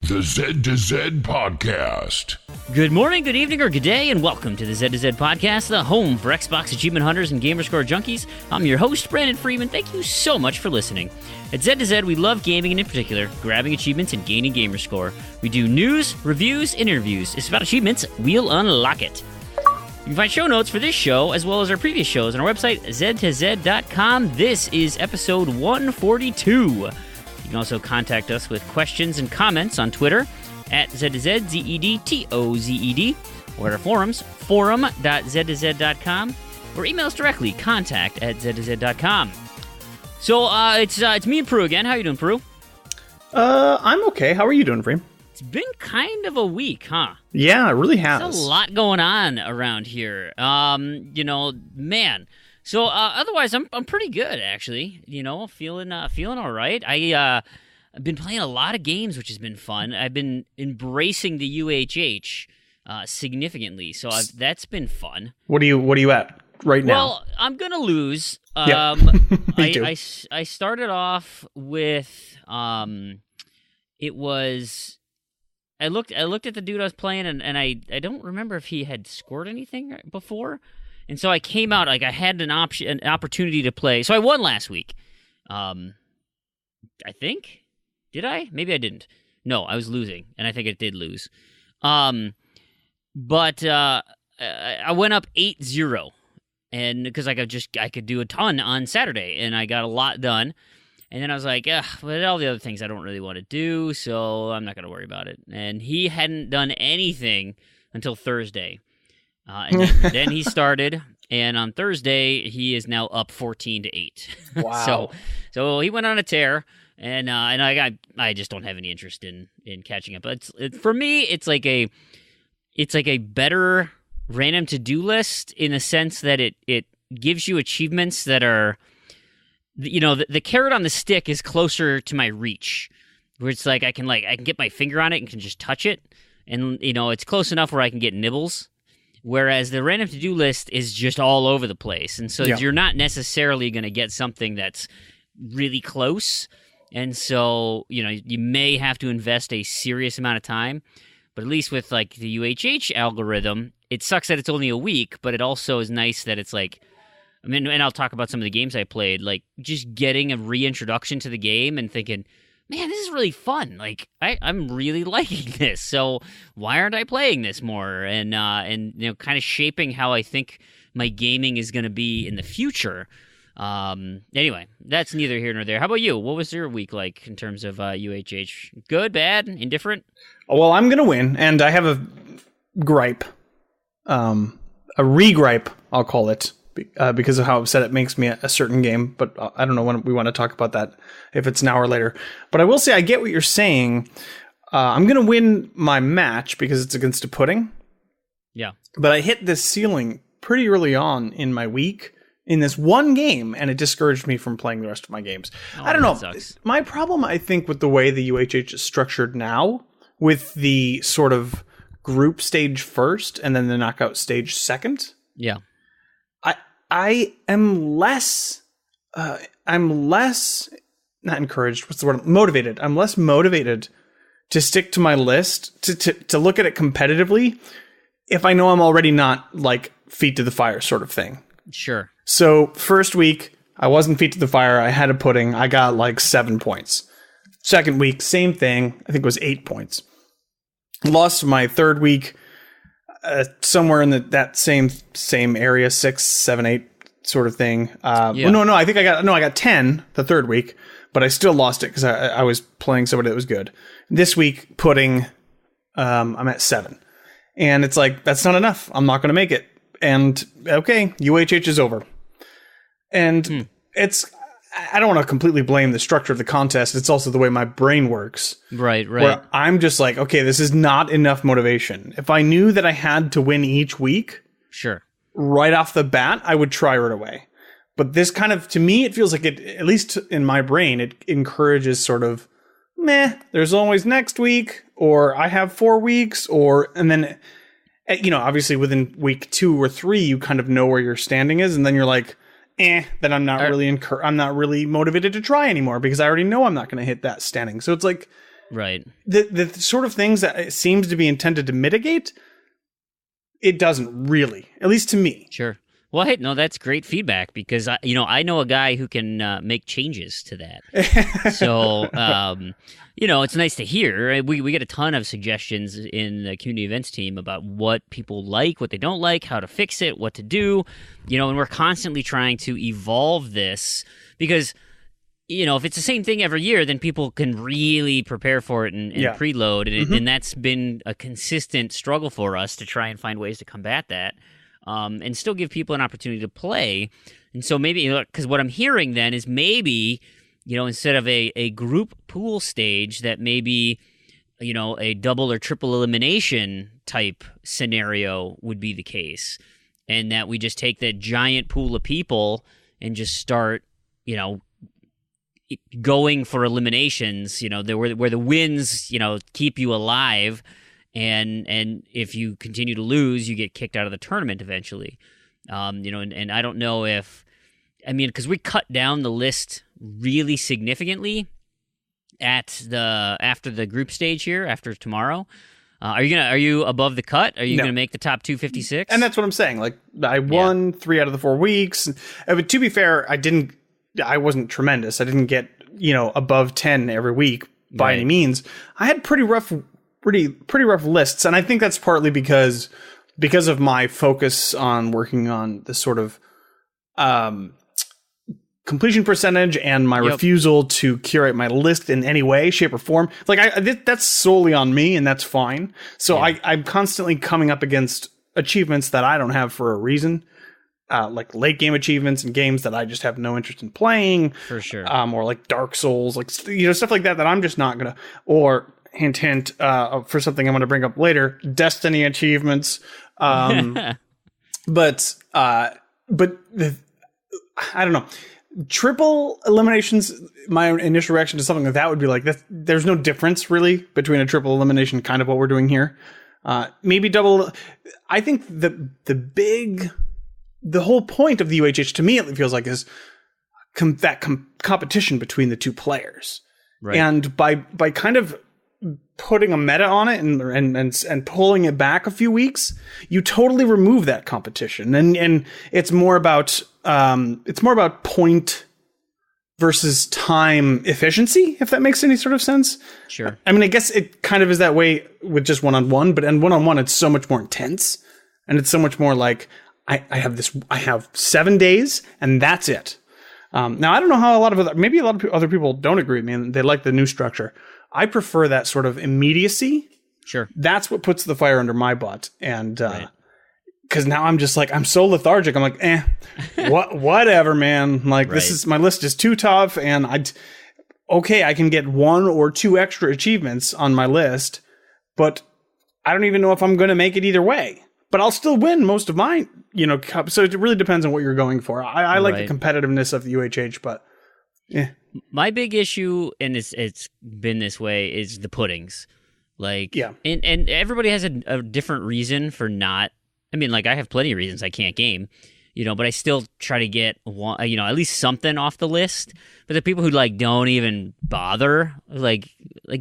The Z to Z Podcast. Good morning, good evening, or good day, and welcome to the Z to Z Podcast, the home for Xbox achievement hunters and gamerscore junkies. I'm your host, Brandon Freeman. Thank you so much for listening. At Z to Z, we love gaming, and in particular, grabbing achievements and gaining gamerscore. We do news, reviews, and interviews. It's about achievements. We'll unlock it. You can find show notes for this show, as well as our previous shows, on our website, z2z.com. This is episode 142. You can also contact us with questions and comments on Twitter at Z2Z, or at our forums, forum.z2z.com, or email us directly, contact@z2z.com. So, it's me and Proulx again. How you doing, Proulx? I'm okay. How are you doing, Fream? It's been kind of a week, huh? Yeah, it really has. There's a lot going on around here. Man. So otherwise, I'm pretty good, actually. Feeling all right. I've been playing a lot of games, which has been fun. I've been embracing the UHH significantly, so that's been fun. What are you at right now? Well, I'm gonna lose. Me too. I started off with it was. I looked at the dude I was playing, and I don't remember if he had scored anything before. And so I came out, like I had an opportunity to play. So I won last week. I think. Did I? Maybe I didn't. No, I was losing, and I think I did lose. But I went up 8-0, and because I could do a ton on Saturday, and I got a lot done. And then I was like, but all the other things I don't really want to do, so I'm not going to worry about it. And he hadn't done anything until Thursday. And then he started, and on Thursday, he is now up 14-8. Wow. So he went on a tear, and I just don't have any interest in catching up. But for me, it's like a better random to-do list in a sense that it gives you achievements that are, the carrot on the stick is closer to my reach, where it's like I can get my finger on it and can just touch it, and it's close enough where I can get nibbles. Whereas the random to-do list is just all over the place. And so you're not necessarily going to get something that's really close. And so, you may have to invest a serious amount of time. But at least with, like, the UHH algorithm, it sucks that it's only a week, but it also is nice that it's like, and I'll talk about some of the games I played, like, just getting a reintroduction to the game and thinking, man, this is really fun. Like, I'm really liking this. So why aren't I playing this more? And kind of shaping how I think my gaming is going to be in the future. Anyway, that's neither here nor there. How about you? What was your week like in terms of UHH? Good, bad, indifferent? Well, I'm going to win, and I have a gripe. A re-gripe, I'll call it. Because of how upset it makes me at a certain game, but I don't know when we want to talk about that, if it's now or later. But I will say I get what you're saying. I'm going to win my match because it's against a pudding. Yeah. But I hit this ceiling pretty early on in my week in this one game, and it discouraged me from playing the rest of my games. I don't know. Sucks. My problem, I think, with the way the UHH is structured now, with the sort of group stage first and then the knockout stage second. Yeah. I am less, not encouraged, what's the word? Motivated. I'm less motivated to stick to my list, to look at it competitively, if I know I'm already not, like, feet to the fire sort of thing. Sure. So, first week, I wasn't feet to the fire, I had a pudding, I got, like, 7 points. Second week, same thing, I think it was 8 points. Lost my third week, somewhere in that same area, 6, 7, 8 sort of thing. Well, no, I think I got 10 the third week, but I still lost it because I was playing somebody that was good. This week, pudding, I'm at 7, and it's like, that's not enough. I'm not going to make it. And okay, UHH is over, and I don't want to completely blame the structure of the contest. It's also the way my brain works. Right. Where I'm just like, okay, this is not enough motivation. If I knew that I had to win each week, sure, right off the bat, I would try right away. But this kind of, to me, it feels like it, at least in my brain, it encourages sort of, there's always next week, or I have 4 weeks, and then, obviously within week 2 or 3, you kind of know where your standing is, and then you're like, then I'm not really I'm not really motivated to try anymore because I already know I'm not going to hit that standing. So it's like, Right. The sort of things that it seems to be intended to mitigate, it doesn't really, at least to me. Sure. Well, hey, no, that's great feedback because I know a guy who can make changes to that. So, it's nice to hear. We get a ton of suggestions in the community events team about what people like, what they don't like, how to fix it, what to do. And we're constantly trying to evolve this because, if it's the same thing every year, then people can really prepare for it and preload. And that's been a consistent struggle for us to try and find ways to combat that. And still give people an opportunity to play. And so maybe, because what I'm hearing then is maybe, instead of a group pool stage, that maybe, a double or triple elimination type scenario would be the case. And that we just take that giant pool of people and just start, going for eliminations, where the wins, keep you alive. And if you continue to lose, you get kicked out of the tournament eventually. And I don't know because we cut down the list really significantly after the group stage here, after tomorrow. Are you above the cut? Are you going to make the top 256? And that's what I'm saying. Like, I won 3 out of the 4 weeks. But to be fair, I wasn't tremendous. I didn't get, above 10 every week by any means. I had pretty rough lists, and I think that's partly because of my focus on working on this sort of completion percentage and my refusal to curate my list in any way, shape, or form. Like, that's solely on me, and that's fine. So I'm constantly coming up against achievements that I don't have for a reason, like late game achievements and games that I just have no interest in playing, for sure, or like Dark Souls, like stuff like that I'm just not gonna, or hint, for something I'm going to bring up later, Destiny achievements. But I don't know. Triple eliminations, my initial reaction to something like that would be like, there's no difference really between a triple elimination, kind of what we're doing here. Maybe double. I think the whole point of the UHH, to me, it feels like, is competition between the two players. Right. And by kind of putting a meta on it and pulling it back a few weeks, you totally remove that competition, and it's more about point versus time efficiency, if that makes any sort of sense. Sure. I mean, I guess it kind of is that way with just one-on-one, but in one-on-one it's so much more intense, and it's so much more like I have 7 days and that's it. Now I don't know how a lot of other people don't agree with me and they like the new structure. I prefer that sort of immediacy. Sure. That's what puts the fire under my butt. And because now I'm just like, I'm so lethargic. I'm like, whatever, man. Like, my list is too tough. And I can get 1 or 2 extra achievements on my list, but I don't even know if I'm going to make it either way. But I'll still win most of mine, so it really depends on what you're going for. I like the competitiveness of the UHH, but yeah. My big issue, and it's been this way, is the puddings. Like, and everybody has a different reason for not. I mean, like, I have plenty of reasons I can't game, but I still try to get one, at least something off the list. But the people who like don't even bother, like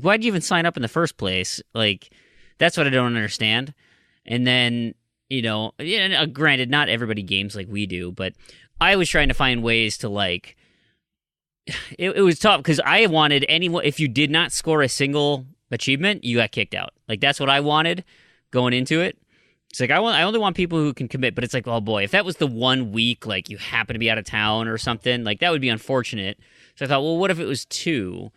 why'd you even sign up in the first place? Like, that's what I don't understand. And then, granted, not everybody games like we do, but I was trying to find ways to like. It was tough because I wanted anyone. If you did not score a single achievement, you got kicked out. Like, that's what I wanted going into it. It's like I only want people who can commit. But it's like, oh boy, if that was the 1 week, like you happen to be out of town or something, like that would be unfortunate. So I thought, well, what if it was 2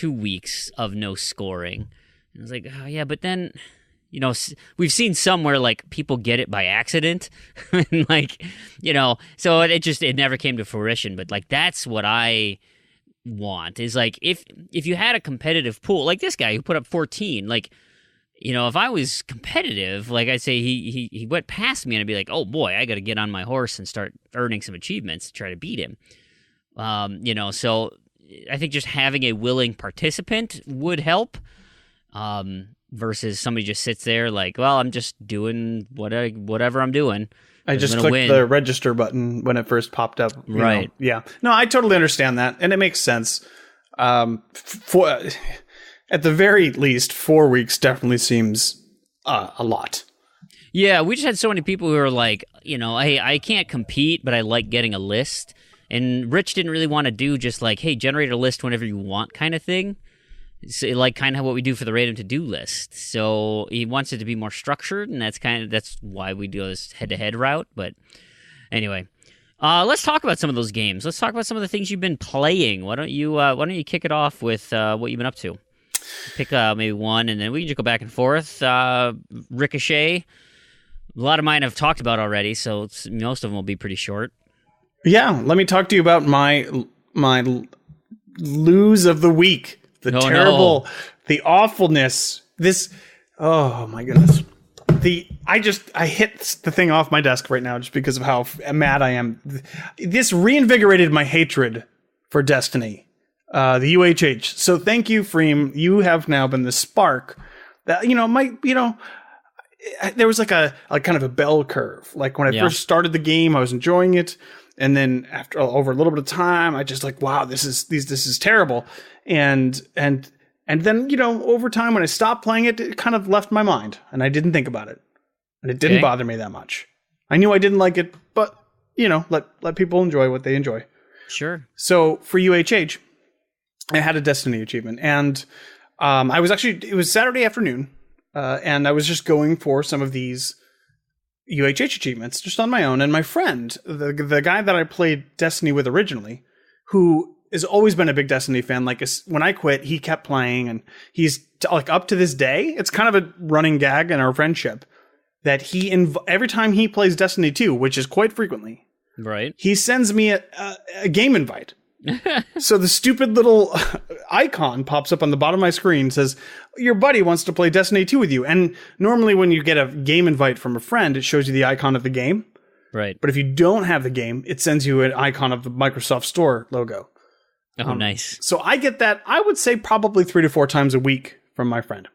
weeks of no scoring? And I was like, oh yeah, but then. We've seen somewhere like people get it by accident and so it never came to fruition. But like, that's what I want is like, if you had a competitive pool, like this guy who put up 14, like, if I was competitive, like I'd say he went past me and I'd be like, oh boy, I got to get on my horse and start earning some achievements to try to beat him. So I think just having a willing participant would help. Versus somebody just sits there like, well, I'm just doing whatever I'm doing. I just clicked the register button when it first popped up. Right. Yeah. No, I totally understand that. And it makes sense. at the very least, 4 weeks definitely seems a lot. Yeah, we just had so many people who are like, hey, I can't compete, but I like getting a list. And Rich didn't really want to do just like, hey, generate a list whenever you want kind of thing. So, like kind of what we do for the random to-do list. So he wants it to be more structured, and that's why we do this head-to-head route. But anyway, let's talk about some of those games. Let's talk about some of the things you've been playing. Why don't you kick it off with what you've been up to? Pick maybe one, and then we can just go back and forth. Ricochet. A lot of mine I've talked about already, so most of them will be pretty short. Yeah, let me talk to you about my lose of the week. The terrible, the awfulness. Oh my goodness. I hit the thing off my desk right now just because of how mad I am. This reinvigorated my hatred for Destiny, the UHH. So thank you, Fream. You have now been the spark that, there was like a kind of a bell curve. Like when I first started the game, I was enjoying it. And then over a little bit of time, I just like, wow, this is terrible. And then, over time when I stopped playing it, it kind of left my mind and I didn't think about it. And it didn't bother me that much. I knew I didn't like it, but let people enjoy what they enjoy. Sure. So for UHH, I had a Destiny achievement, and it was Saturday afternoon, and I was just going for some of these UHH achievements just on my own. And my friend, the guy that I played Destiny with originally, who has always been a big Destiny fan, like when I quit, he kept playing, and he's like up to this day, it's kind of a running gag in our friendship that every time he plays Destiny 2, which is quite frequently, right, he sends me a game invite. So the stupid little icon pops up on the bottom of my screen, says, your buddy wants to play Destiny 2 with you. And normally when you get a game invite from a friend, it shows you the icon of the game. Right. But if you don't have the game, it sends you an icon of the Microsoft Store logo. Oh, nice. So I get that, I would say probably 3 to 4 times a week from my friend.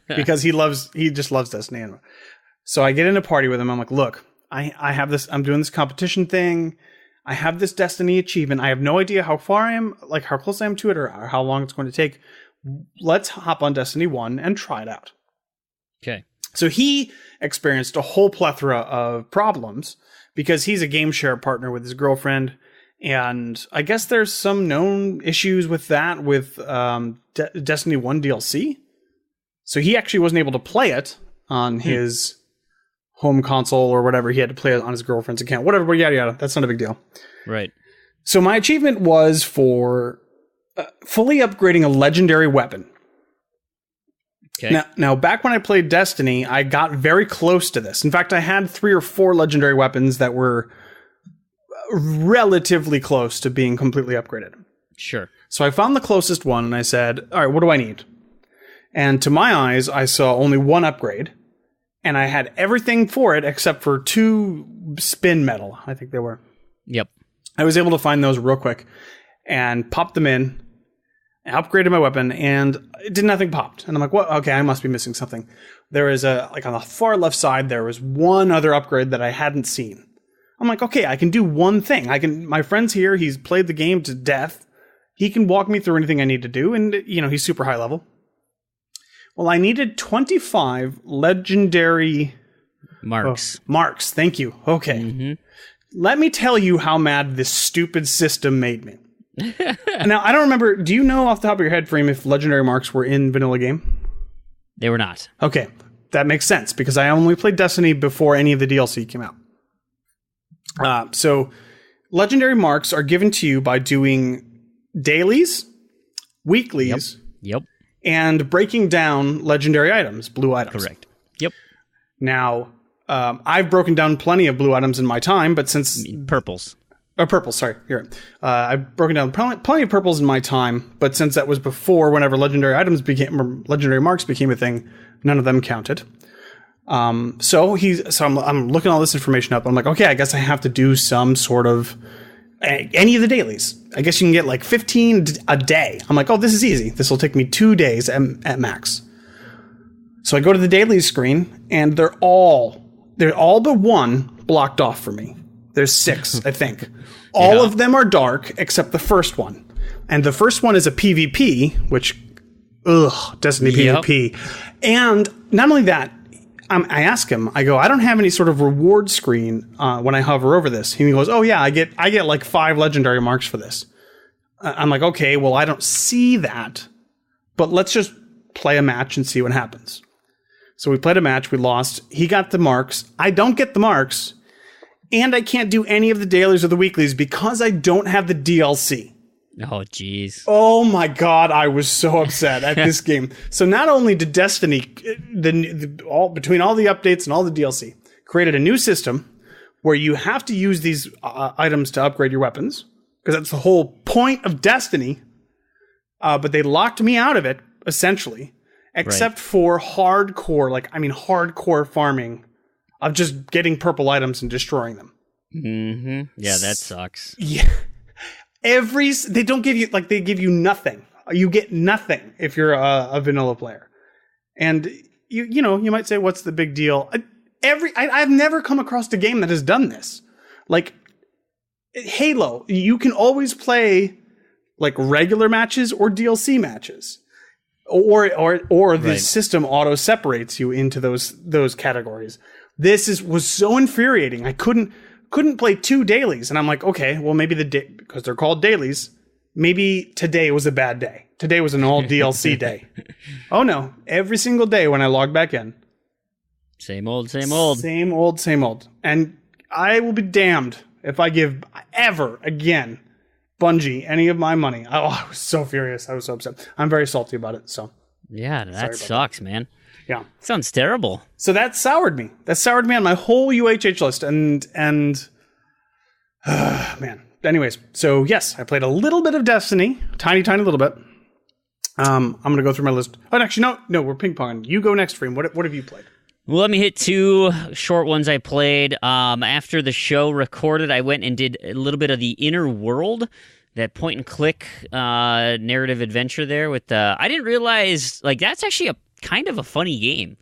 Because he just loves Destiny. So I get in a party with him. I'm like, look, I have this, I'm doing this competition thing. I have this Destiny achievement. I have no idea how far I am, like how close I am to it or how long it's going to take. Let's hop on Destiny 1 and try it out. Okay. So he experienced a whole plethora of problems because he's a game share partner with his girlfriend. And I guess there's some known issues with that with Destiny 1 DLC. So he actually wasn't able to play it on his home console or whatever. He had to play it on his girlfriend's account, whatever, yada, yada. That's not a big deal. Right. So my achievement was for fully upgrading a legendary weapon. Okay. Now, back when I played Destiny, I got very close to this. In fact, I had 3 or 4 legendary weapons that were relatively close to being completely upgraded. Sure. So I found the closest one and I said, all right, what do I need? And to my eyes, I saw only one upgrade. And I had everything for it except for 2 spin metal, I think they were. Yep. I was able to find those real quick and popped them in, upgraded my weapon, and nothing popped. And I'm like, what? Okay, I must be missing something. There is on the far left side, there was one other upgrade that I hadn't seen. I'm like, okay, I can do one thing. My friend's here. He's played the game to death. He can walk me through anything I need to do. And, he's super high level. Well, I needed 25 legendary marks. Marks. Thank you. Okay. Mm-hmm. Let me tell you how mad this stupid system made me. Now, I don't remember. Do you know off the top of your head, Freem, if legendary marks were in vanilla game? They were not. Okay. That makes sense because I only played Destiny before any of the DLC came out. So legendary marks are given to you by doing dailies, weeklies, yep. And breaking down legendary items, blue items. Correct. Yep. Now, I've broken down plenty of blue items in my time, but since... Purples. Purples, sorry. Here. I've broken down plenty of purples in my time, but since that was before whenever legendary marks became a thing, none of them counted. So I'm looking all this information up. I'm like, okay, I guess I have to do some sort of any of the dailies. I guess you can get like 15 a day. I'm like, oh, this is easy. This will take me 2 days at max. So I go to the dailies screen, and they're all but one blocked off for me. There's 6, I think. All of them are dark except the first one. And the first one is a PvP, which Destiny Yep. PvP. And not only that, I ask him, I go, I don't have any sort of reward screen when I hover over this. He goes, oh yeah, I get like 5 legendary marks for this. I'm like, okay, well, I don't see that, but let's just play a match and see what happens. So we played a match, we lost. He got the marks. I don't get the marks, and I can't do any of the dailies or the weeklies because I don't have the DLC. Oh, jeez. Oh my God, I was so upset at this game. So not only did Destiny, between all the updates and all the DLC, created a new system where you have to use these items to upgrade your weapons, because that's the whole point of Destiny, but they locked me out of it, essentially, except for hardcore farming of just getting purple items and destroying them. Mm-hmm. Yeah, that sucks. Yeah. They don't give you, they give you nothing. You get nothing if you're a vanilla player. And you might say, what's the big deal? I've never come across a game that has done this. Like Halo, you can always play like regular matches or DLC matches. Or the system auto separates you into those categories. This was so infuriating. I couldn't play 2 dailies, and I'm like, okay, well maybe because they're called dailies, maybe today was a bad day. Today was an all DLC day. Oh no, every single day when I log back in, Same old. Same old. And I will be damned if I give ever again Bungie any of my money. Oh, I was so furious. I was so upset. I'm very salty about it. So yeah, that sucks, man. Yeah, sounds terrible. So that soured me. That soured me on my whole UHH list. And man. Anyways, so yes, I played a little bit of Destiny, tiny little bit. I'm gonna go through my list. Oh, actually, no, we're ping ponging. You go next, Fream. What have you played? Well, let me hit 2 short ones I played. After the show recorded, I went and did a little bit of the Inner World, that point-and-click narrative adventure there. I didn't realize, that's actually a kind of a funny game.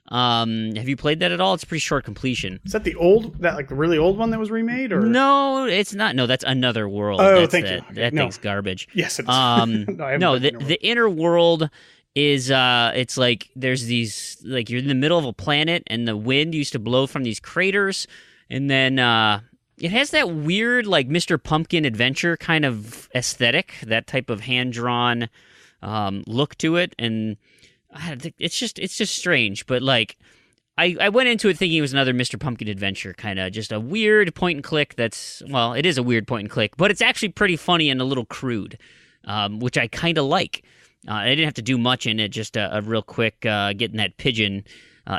Have you played that at all? It's a pretty short completion. Is that the really old one that was remade? Or no, it's not. No, that's Another World. Oh, thank you. That thing's garbage. Yes, it is. The Inner World is it's like there's these, you're in the middle of a planet and the wind used to blow from these craters, and then it has that weird Mr. Pumpkin adventure kind of aesthetic, that type of hand-drawn look to it, and it's just strange. But I went into it thinking it was another Mr. Pumpkin adventure, kind of just a weird point and click. It is a weird point and click, but it's actually pretty funny and a little crude, which I kind of like. I didn't have to do much in it, just a real quick getting that pigeon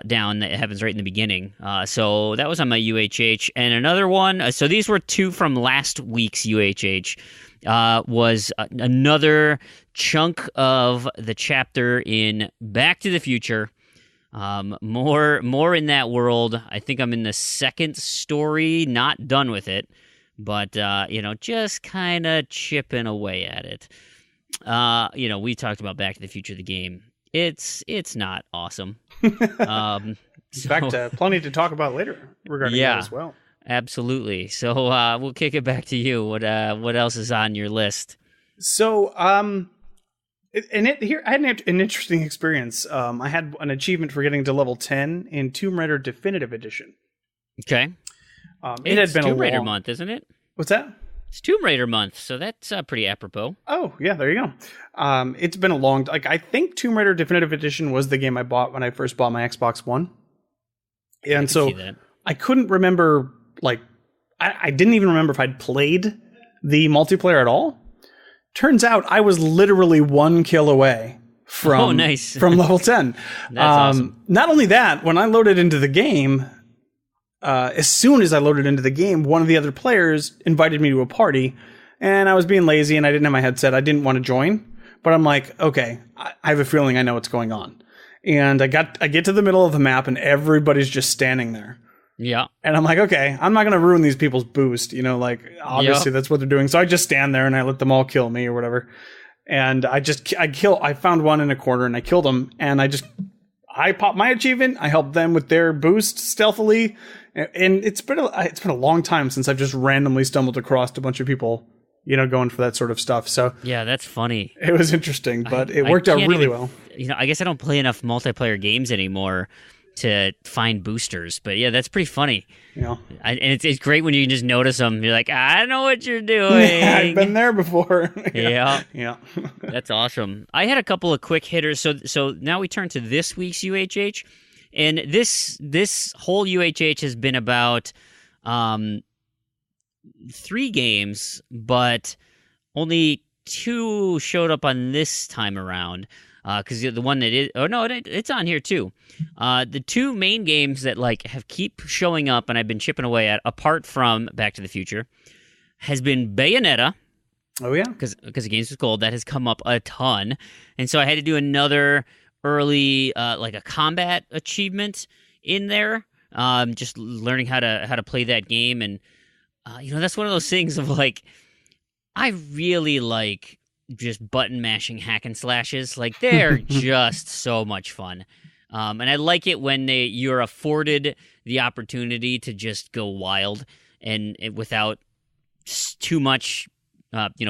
down that happens right in the beginning. So that was on my UHH. And another one, so these were 2 from last week's UHH, was another chunk of the chapter in Back to the Future. More in that world. I think I'm in the 2nd story, not done with it, but just kind of chipping away at it. We talked about Back to the Future, the game. It's not awesome. In fact, plenty to talk about later regarding that as well. Absolutely. So we'll kick it back to you. What else is on your list? So I had an interesting experience. I had an achievement for getting to level 10 in Tomb Raider Definitive Edition. Okay. It had been Tomb Raider month, isn't it? What's that? It's Tomb Raider month, so that's pretty apropos. Oh, yeah, there you go. It's been a long... I think Tomb Raider Definitive Edition was the game I bought when I first bought my Xbox One. And so I couldn't remember, I didn't even remember if I'd played the multiplayer at all. Turns out I was literally 1 kill away from level 10. That's awesome. Not only that, when I loaded into the game... as soon as I loaded into the game, one of the other players invited me to a party, and I was being lazy and I didn't have my headset. I didn't want to join, but I'm like, okay, I have a feeling I know what's going on. And I get to the middle of the map and everybody's just standing there. Yeah. And I'm like, okay, I'm not going to ruin these people's boost. Obviously that's what they're doing. So I just stand there and I let them all kill me or whatever. And I found one in a corner and I killed him, and I popped my achievement. I helped them with their boost stealthily. And it's been a long time since I've just randomly stumbled across a bunch of people going for that sort of stuff. So yeah, that's funny. it was interesting, but it worked out really well. I guess I don't play enough multiplayer games anymore to find boosters, but yeah, that's pretty funny. And it's great when you can just notice them. You're like, I know what you're doing. Yeah, I've been there before. Yeah. That's awesome. I had a couple of quick hitters. So now we turn to this week's UHH, and this whole UHH has been about 3 games, but only 2 showed up on this time around. Because the one that is, it's on here too. The 2 main games that have keep showing up and I've been chipping away at, apart from Back to the Future, has been Bayonetta. Oh yeah, because the games with gold that has come up a ton, and so I had to do another early a combat achievement in there, just learning how to play that game, and that's one of those things of I really like just button mashing hack and slashes. They're just so much fun. And I like it when you're afforded the opportunity to just go wild and without too much,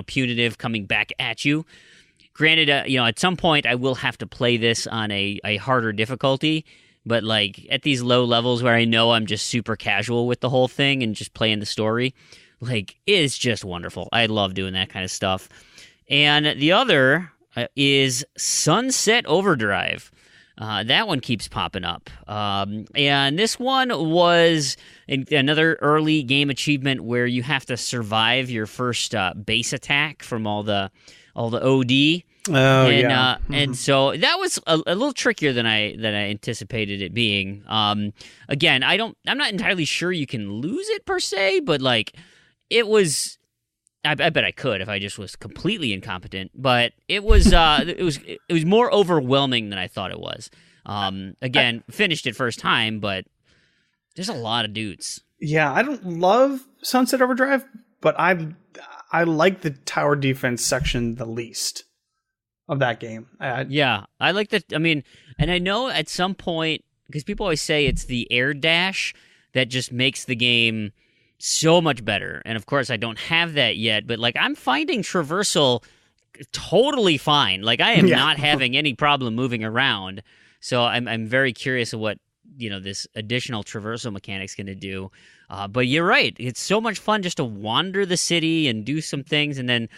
punitive coming back at you. Granted, at some point I will have to play this on a harder difficulty, but at these low levels where I know I'm just super casual with the whole thing and just playing the story, it's just wonderful. I love doing that kind of stuff. And the other is Sunset Overdrive. That one keeps popping up. And this one was another early game achievement where you have to survive your first base attack from all the OD. Oh, yeah. And so that was a little trickier than I anticipated it being. Again, I'm not entirely sure you can lose it per se, but it was. I bet I could if I just was completely incompetent, but it was it was more overwhelming than I thought it was. Again, finished it first time, but there's a lot of dudes. Yeah, I don't love Sunset Overdrive, but I like the tower defense section the least of that game. Yeah, I like that. I mean, and I know at some point, because people always say it's the air dash that just makes the game so much better. And of course, I don't have that yet, but I'm finding traversal totally fine. I am not having any problem moving around. So I'm very curious of what this additional traversal mechanic's going to do. But you're right; it's so much fun just to wander the city and do some things, and then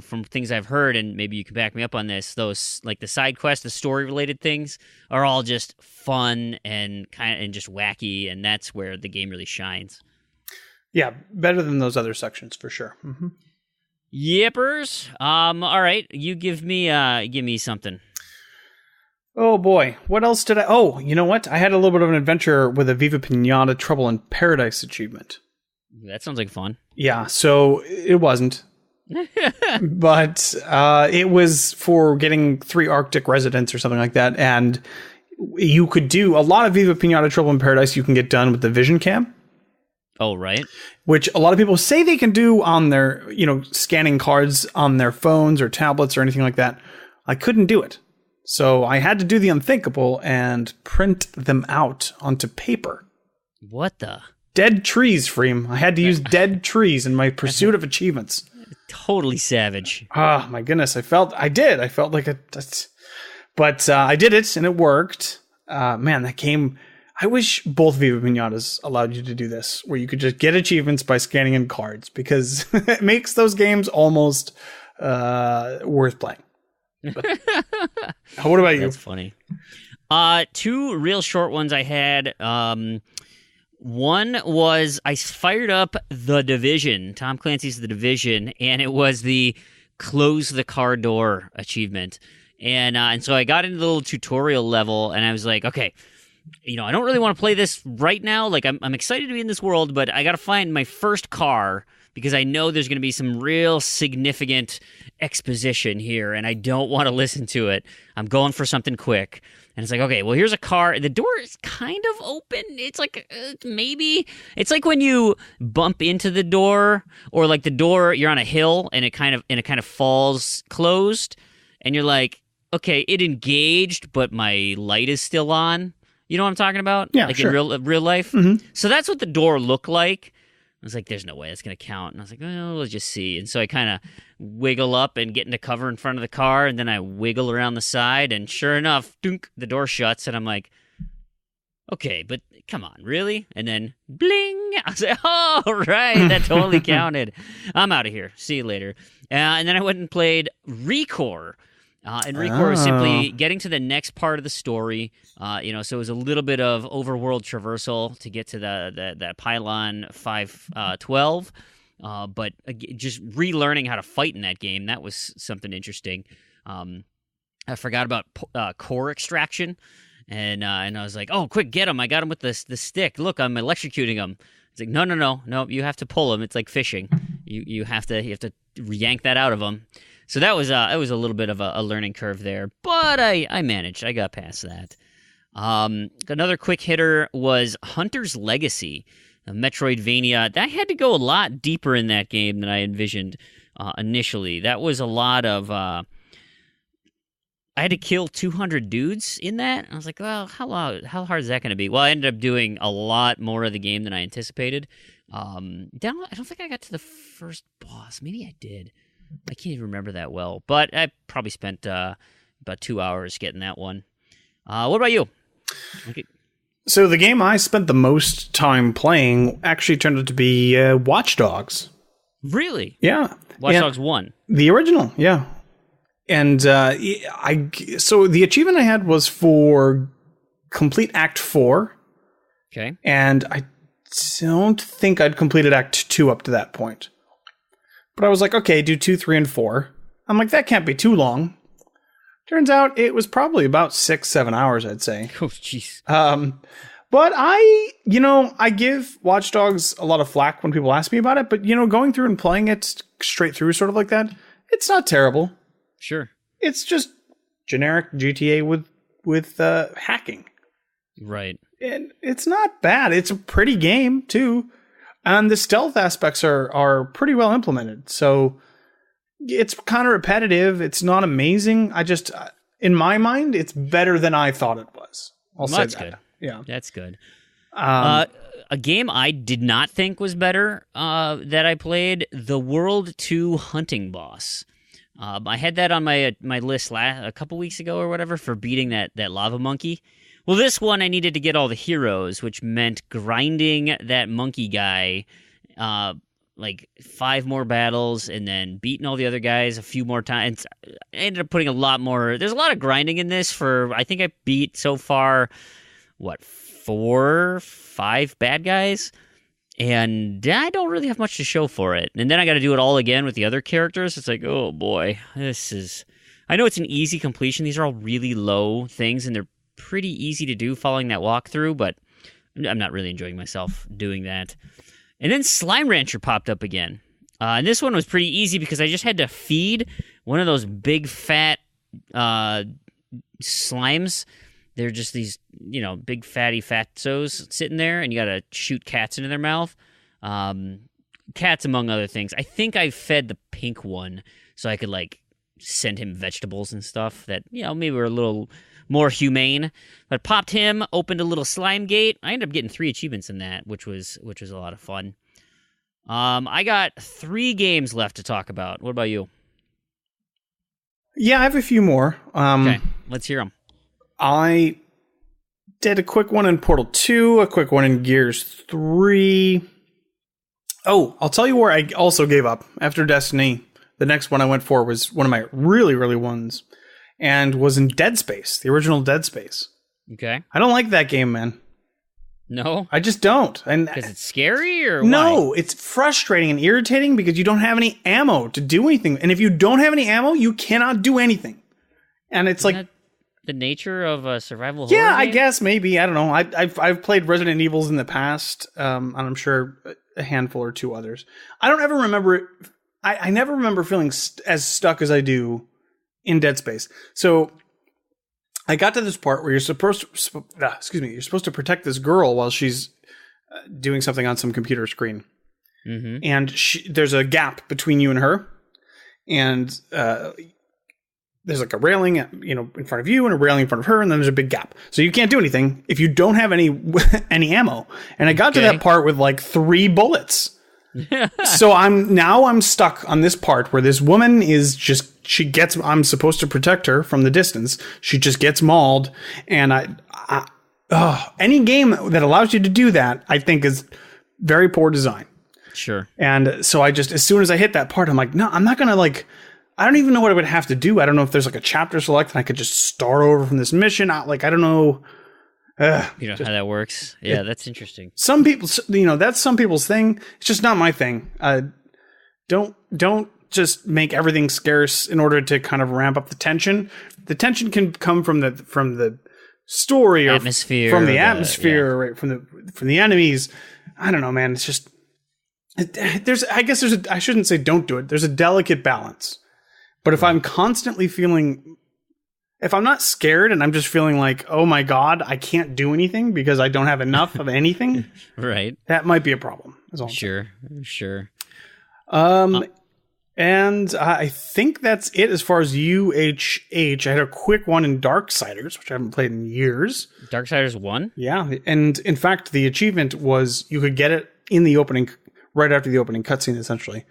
from things I've heard, and maybe you can back me up on this, those the side quests, the story related things are all just fun and just wacky, and that's where the game really shines. Yeah, better than those other sections for sure. Mm-hmm. Yippers. All right, you give me something. Oh boy, what else did I? Oh, you know what? I had a little bit of an adventure with a Viva Pinata Trouble in Paradise achievement. That sounds like fun. Yeah, so it wasn't. But it was for getting 3 Arctic residents or something like that, and you could do a lot of Viva Pinata Trouble in Paradise. You can get done with the Vision Cam. Oh, right. Which a lot of people say they can do on their, scanning cards on their phones or tablets or anything like that. I couldn't do it. So I had to do the unthinkable and print them out onto paper. What the? Dead trees, Fream. I had to use dead trees in my pursuit of achievements. Totally savage. Ah, my goodness. I felt like but I did it and it worked. Man, that game... I wish both Viva Pinatas allowed you to do this, where you could just get achievements by scanning in cards, because it makes those games almost worth playing. But, what about you? That's funny. 2 real short ones I had. One was I fired up The Division, Tom Clancy's The Division, and it was the close the car door achievement. And so I got into the little tutorial level, and I was like, okay, I don't really want to play this right now. I'm excited to be in this world, but I got to find my first car because I know there's going to be some real significant exposition here, and I don't want to listen to it. I'm going for something quick. And it's like, okay, well, here's a car. The door is kind of open. It's maybe. It's like when you bump into the door, or the door, you're on a hill, and it kind of falls closed, and you're like, okay, it engaged, but my light is still on. You know what I'm talking about? Yeah, sure. In real life? Mm-hmm. So that's what the door looked like. was like, there's no way that's going to count. And I was like, well, let's just see. And so I kind of wiggle up and get into cover in front of the car, and then I wiggle around the side, and sure enough, dunk, the door shuts, and I'm like, okay, but come on, really? And then, bling! I was like, oh, right, that totally counted. I'm out of here. See you later. And then I went and played Recore. And Recore was simply getting to the next part of the story. So it was a little bit of overworld traversal to get to the Pylon 512. But just relearning how to fight in that game, that was something interesting. I forgot about core extraction. And I was like, oh, quick, get him. I got him with the stick. Look, I'm electrocuting him. It's like, no, you have to pull him. It's like fishing. You have to yank that out of him. So that was a little bit of a learning curve there, but I managed. I got past that. Another quick hitter was Hunter's Legacy, a Metroidvania. I had to go a lot deeper in that game than I envisioned initially. That was a lot of... I had to kill 200 dudes in that. I was like, well, how hard is that going to be? Well, I ended up doing a lot more of the game than I anticipated. I don't think I got to the first boss. Maybe I did. I can't even remember that well, but I probably spent about 2 hours getting that one. What about you? Okay. So the game I spent the most time playing actually turned out to be Watch Dogs. Really? Yeah. Watch Dogs 1. The original, yeah. And so the achievement I had was for complete Act 4. Okay. And I don't think I'd completed Act 2 up to that point. But I was like, okay, do 2, 3, and 4. I'm like, that can't be too long. Turns out it was probably about 6-7 hours, I'd say. Oh, jeez. But I give Watch Dogs a lot of flack when people ask me about it. But, going through and playing it straight through sort of like that, it's not terrible. Sure. It's just generic GTA with hacking. Right. And it's not bad. It's a pretty game, too. And the stealth aspects are pretty well implemented. So it's kind of repetitive. It's not amazing. In my mind, it's better than I thought it was. I'll say that's that. Good. Yeah. That's good. A game I did not think was better that I played, The World 2 Hunting Boss. I had that on my list a couple weeks ago or whatever for beating that lava monkey. Well, this one I needed to get all the heroes, which meant grinding that monkey guy like 5 more battles and then beating all the other guys a few more times. I ended up putting a lot more. There's a lot of grinding in this I think I beat so far, 4, 5 bad guys? And I don't really have much to show for it. And then I got to do it all again with the other characters. It's like, oh boy, I know it's an easy completion. These are all really low things, and they're pretty easy to do following that walkthrough, but I'm not really enjoying myself doing that. And then Slime Rancher popped up again. And this one was pretty easy because I just had to feed one of those big fat slimes. They're just these, big fatty fatsos sitting there, and you got to shoot cats into their mouth. Cats, among other things. I think I fed the pink one so I could, send him vegetables and stuff that, maybe were a little more humane. But popped him, opened a little slime gate. I ended up getting 3 achievements in that, which was a lot of fun. I got 3 games left to talk about. What about you? Yeah, I have a few more. Okay, let's hear them. I did a quick one in Portal 2, a quick one in Gears 3. Oh, I'll tell you where I also gave up. After Destiny, the next one I went for was one of my really, really ones, and was in Dead Space, the original Dead Space. Okay. I don't like that game, man. No? I just don't. Because it's scary, or no, why? It's frustrating and irritating because you don't have any ammo to do anything. And if you don't have any ammo, you cannot do anything. And it's Isn't that the nature of a survival horror I game? guess maybe. I don't know. I've played Resident Evils in the past, and I'm sure a handful or 2 others. I don't ever remember it. I never remember feeling as stuck as I do in Dead Space. So I got to this part where you're supposed to protect this girl while she's doing something on some computer screen. Mm-hmm. And there's a gap between you and her. And there's a railing, in front of you and a railing in front of her, and then there's a big gap. So you can't do anything if you don't have any ammo. And I got to that part with 3 bullets. So I'm stuck on this part where this woman is just, I'm supposed to protect her from the distance. She just gets mauled. And any game that allows you to do that, I think is very poor design. Sure. And so as soon as I hit that part, I'm like, no, I'm not going to I don't even know what I would have to do. I don't know if there's a chapter select and I could just start over from this mission. I don't know. You know how that works? Yeah, that's interesting. Some people, that's some people's thing. It's just not my thing. Don't just make everything scarce in order to kind of ramp up the tension. The tension can come from the story or atmosphere, from the atmosphere, right? From the enemies. I don't know, man. It's just I shouldn't say don't do it. There's a delicate balance. But if I'm constantly feeling, if I'm not scared and I'm just feeling like, oh my God, I can't do anything because I don't have enough of anything, right? That might be a problem. Sure. And I think that's it as far as UHH. I had a quick one in Darksiders, which I haven't played in years. Darksiders 1? Yeah. And in fact, the achievement was you could get it in the opening, right after the opening cutscene, essentially.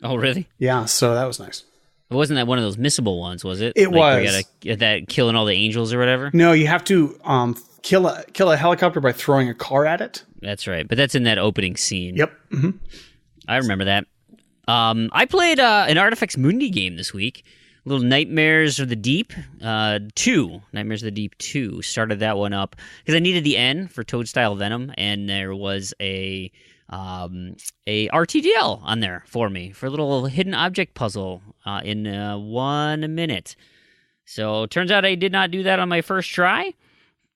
Oh, really? Yeah. So that was nice. It wasn't that one of those missable ones, was it? It was. You gotta get that killing all the angels or whatever? No, you have to kill a helicopter by throwing a car at it. That's right. But that's in that opening scene. Yep. Mm-hmm. I remember that. I played an Artifex Mundi game this week. Little Nightmares of the Deep 2. Nightmares of the Deep 2. Started that one up because I needed the N for Toadstyle Venom, and there was a RTGL on there for me for a little hidden object puzzle in 1 minute. So turns out I did not do that on my first try.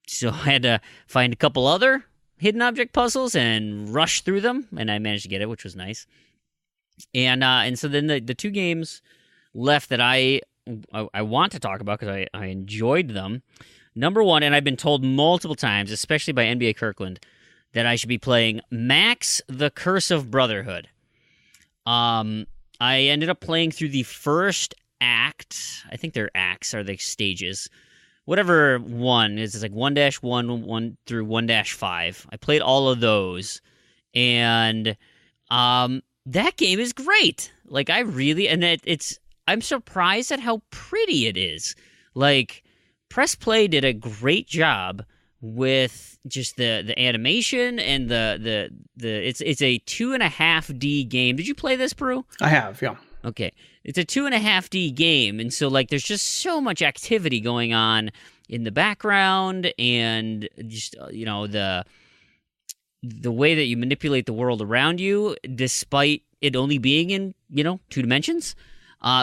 So I had to find a couple other hidden object puzzles and rush through them, and I managed to get it, which was nice. And so then the two games left that I want to talk about because I enjoyed them. Number one, and I've been told multiple times, especially by NBA Kirkland, that I should be playing Max: The Curse of Brotherhood. I ended up playing through the first act. I think they're acts, are they stages? Whatever one is, it's like 1-1, 1 through 1-5. I played all of those, and that game is great. Like, I really, and I'm surprised at how pretty it is. Like, Press Play did a great job with just the animation and it's a 2.5D game. Did you play this, Proulx? I have, yeah. Okay. It's a 2.5D game, and so like there's just so much activity going on in the background, and just the way that you manipulate the world around you, despite it only being in 2 dimensions,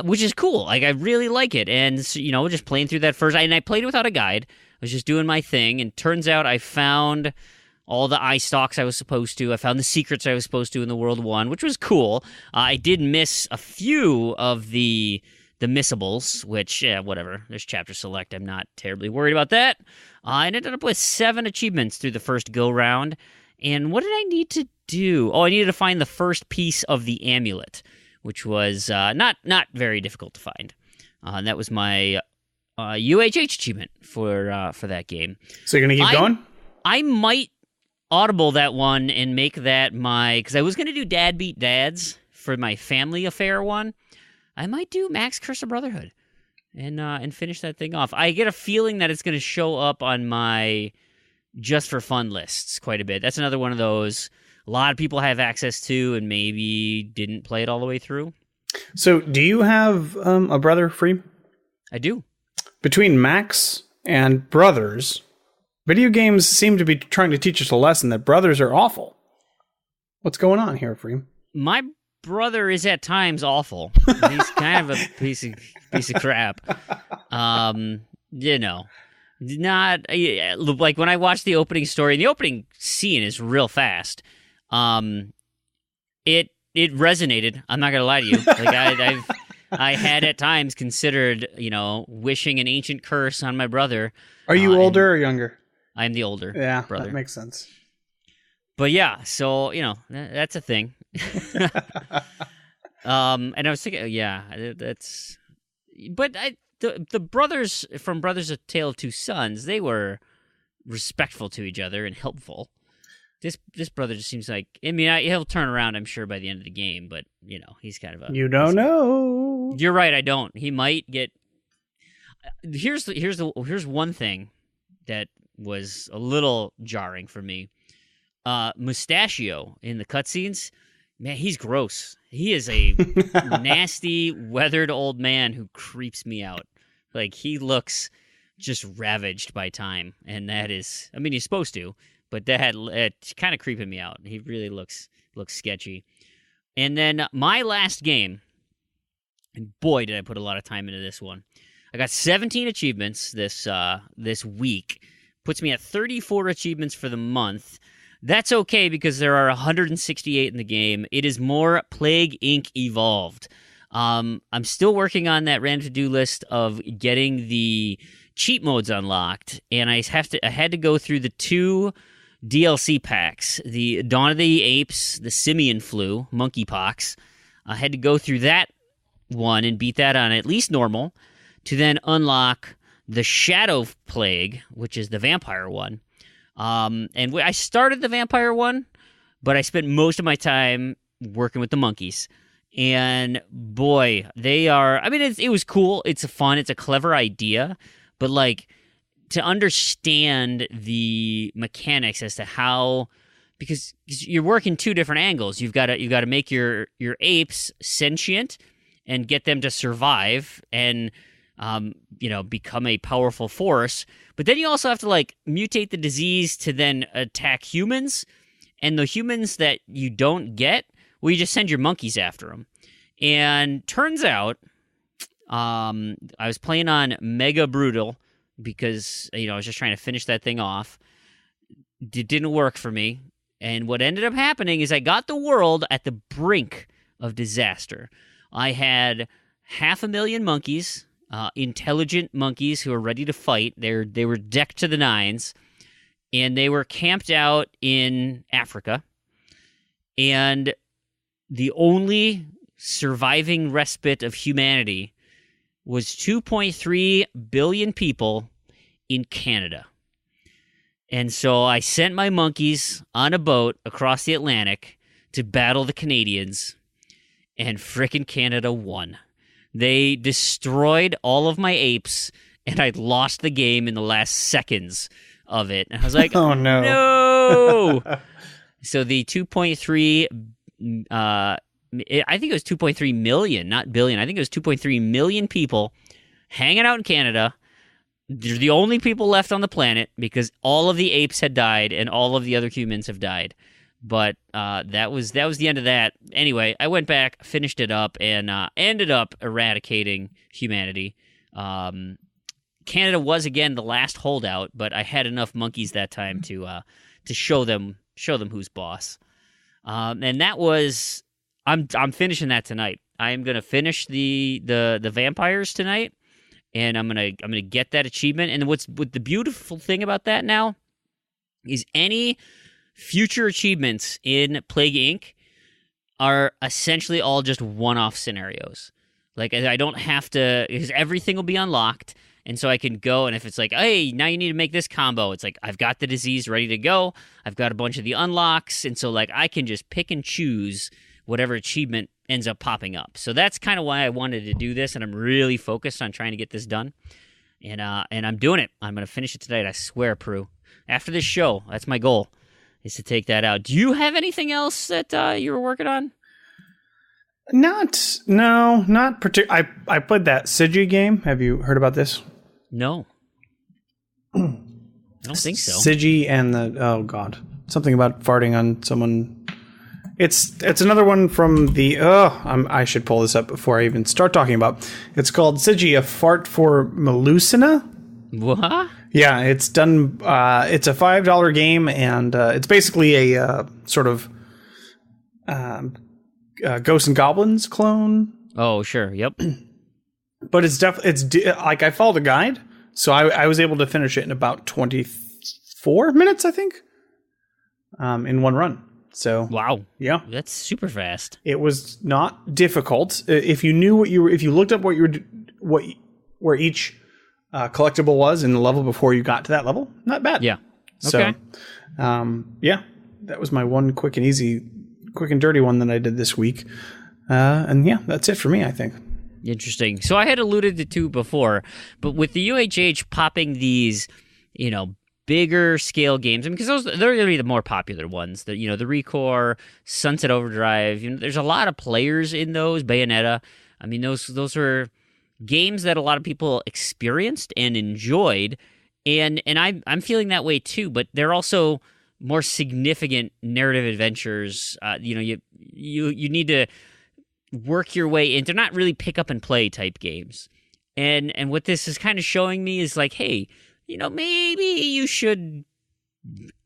which is cool. Like, I really like it, and so, just playing through that first, and I played without a guide. I was just doing my thing, and turns out I found all the eye stalks I was supposed to. I found the secrets I was supposed to in the World 1, which was cool. I did miss a few of the missables, which, whatever. There's chapter select. I'm not terribly worried about that. I ended up with 7 achievements through the first go-round. And what did I need to do? Oh, I needed to find the first piece of the amulet, which was not very difficult to find. And that was my UHH achievement for that game. So you're going to keep going? I might audible that one and make that because I was going to do Dad Beat Dads for my family affair one. I might do Max Curse of Brotherhood and finish that thing off. I get a feeling that it's going to show up on my just for fun lists quite a bit. That's another one of those a lot of people have access to and maybe didn't play it all the way through. So do you have a brother, Fream? I do. Between Max and brothers, video games seem to be trying to teach us a lesson that brothers are awful. What's going on here, Freem? My brother is at times awful. He's kind of a piece of crap. Not like when I watched the opening story, and the opening scene is real fast. It resonated. I'm not gonna lie to you. Like I had at times considered, wishing an ancient curse on my brother. Are you older or younger? I'm the older brother. That makes sense. But yeah, so, that's a thing. And I was thinking, that's... But the brothers from Brothers: A Tale of Two Sons, they were respectful to each other and helpful. This brother just seems like, I mean, he'll turn around, I'm sure, by the end of the game, but he's kind of a. You don't know. You're right. I don't. He might get. Here's one thing that was a little jarring for me. Mustachio in the cutscenes, man, he's gross. He is a nasty, weathered old man who creeps me out. Like, he looks just ravaged by time, and that is, I mean, he's supposed to, but it's kind of creeping me out. He really looks sketchy. And then my last game, and boy, did I put a lot of time into this one. I got 17 achievements this week. Puts me at 34 achievements for the month. That's okay because there are 168 in the game. It is more Plague Inc. Evolved. I'm still working on that random to-do list of getting the cheat modes unlocked, and I had to go through the 2 DLC packs, the Dawn of the Apes, the Simian Flu, Monkeypox. I had to go through that one and beat that on at least normal, to then unlock the Shadow Plague, which is the vampire one. And I started the vampire one, but I spent most of my time working with the monkeys. And boy, they are, I mean, it was cool. It's fun. It's a clever idea. But like, to understand the mechanics as to how, because you're working 2 different angles. You've got to make your apes sentient and get them to survive and become a powerful force. But then you also have to like mutate the disease to then attack humans, and the humans that you don't get, well, you just send your monkeys after them. And turns out, I was playing on Mega Brutal because I was just trying to finish that thing off. It didn't work for me, and what ended up happening is I got the world at the brink of disaster. I had 500,000 monkeys. Intelligent monkeys who are ready to fight. They were decked to the nines, and they were camped out in Africa. And the only surviving respite of humanity was 2.3 billion people in Canada. And so I sent my monkeys on a boat across the Atlantic to battle the Canadians, and frickin' Canada won. They destroyed all of my apes, and I lost the game in the last seconds of it. And I was like, oh, no. No! So the 2.3, I think it was 2.3 million, not billion. I think it was 2.3 million people hanging out in Canada. They're the only people left on the planet because all of the apes had died and all of the other humans have died. But that was the end of that. Anyway, I went back, finished it up, and ended up eradicating humanity. Canada was again the last holdout, but I had enough monkeys that time to show them who's boss. And that was I'm finishing that tonight. I am gonna finish the vampires tonight, and I'm gonna get that achievement. And what the beautiful thing about that now is any future achievements in Plague Inc. are essentially all just one-off scenarios. Like, I don't have to, because everything will be unlocked, and so I can go, and if it's like, hey, now you need to make this combo, it's like, I've got the disease ready to go, I've got a bunch of the unlocks, and so, like, I can just pick and choose whatever achievement ends up popping up. So that's kind of why I wanted to do this, and I'm really focused on trying to get this done. And I'm doing it. I'm going to finish it tonight, I swear, Prue. After this show, that's my goal, is to take that out. Do you have anything else that you were working on? Not particularly. I played that Sigi game. Have you heard about this? No. I don't think so. Sigi and something about farting on someone. It's another one from the. I should pull this up before I even start talking about. It's called Sigi, a fart for Melusina. What? Yeah, it's done. It's a $5 game, and it's basically a sort of Ghosts and Goblins clone. Oh, sure. Yep. But it's definitely like I followed a guide, so I was able to finish it in about 24 minutes, I think, in one run. So wow, yeah, that's super fast. It was not difficult if you knew if you looked up where each collectible was in the level before you got to that level. Not bad. Yeah. Okay. So, yeah, that was my one quick and dirty one that I did this week. And yeah, that's it for me, I think. Interesting. So I had alluded to two before, but with the UHH popping these, bigger scale games, because they're going to be the more popular ones. The Recore, Sunset Overdrive. There's a lot of players in those. Bayonetta. I mean, those are games that a lot of people experienced and enjoyed, and I'm feeling that way too. But they're also more significant narrative adventures. You need to work your way in. They're not really pick up and play type games. And what this is kind of showing me is like, hey, maybe you should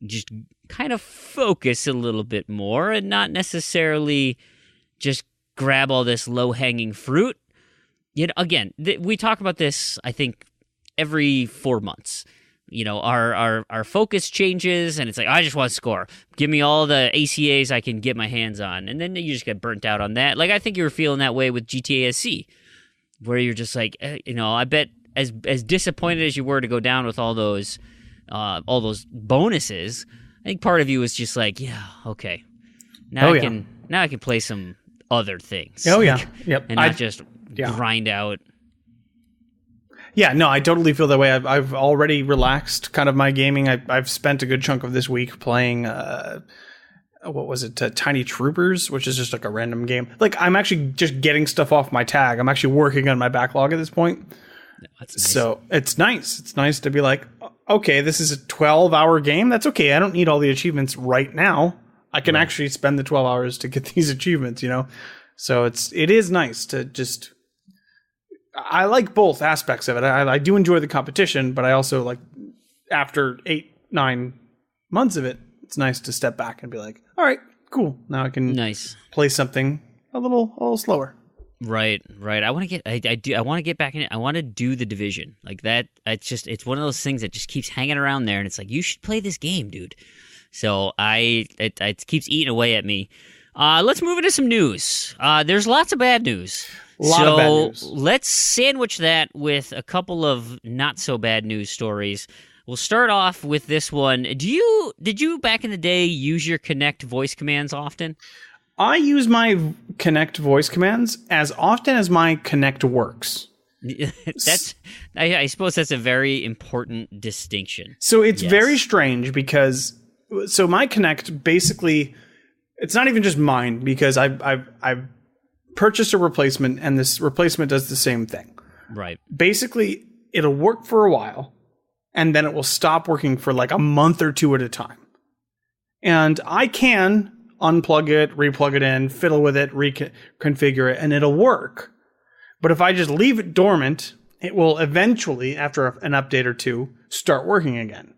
just kind of focus a little bit more and not necessarily just grab all this low-hanging fruit. Again, we talk about this, I think, every 4 months. Our focus changes, and it's like, I just want to score. Give me all the ACAs I can get my hands on. And then you just get burnt out on that. Like, I think you were feeling that way with GTA SC, where you're just like, I bet as disappointed as you were to go down with all those bonuses, I think part of you was just like, yeah, okay. Now I can play some other things. Oh, yeah. Yep. And not just grind out. Yeah, no, I totally feel that way. I've already relaxed kind of my gaming. I've spent a good chunk of this week playing, what was it, Tiny Troopers, which is just like a random game. Like, I'm actually just getting stuff off my tag. I'm actually working on my backlog at this point. That's nice. So it's nice. It's nice to be like, okay, this is a 12-hour game. That's okay. I don't need all the achievements right now. I can actually spend the 12 hours to get these achievements, So it is nice to just... I like both aspects of it. I do enjoy the competition, but I also like, after 8-9 months of it, it's nice to step back and be like, all right, cool. Now I can play something a little slower. Right. I want to get back in it. I want to do The Division like that. It's one of those things that just keeps hanging around there, and it's like, you should play this game, dude. So it keeps eating away at me. Let's move into some news. There's lots of bad news. A lot of bad news. Let's sandwich that with a couple of not so bad news stories. We'll start off with this one. Did you back in the day use your Kinect voice commands often? I use my Kinect voice commands as often as my Kinect works. I suppose that's a very important distinction. So it's very strange because my Kinect basically, it's not even just mine, because I've purchased a replacement, and this replacement does the same thing. Right. Basically, it'll work for a while, and then it will stop working for like a month or two at a time. And I can unplug it, replug it in, fiddle with it, reconfigure it, and it'll work. But if I just leave it dormant, it will eventually, after an update or two, start working again.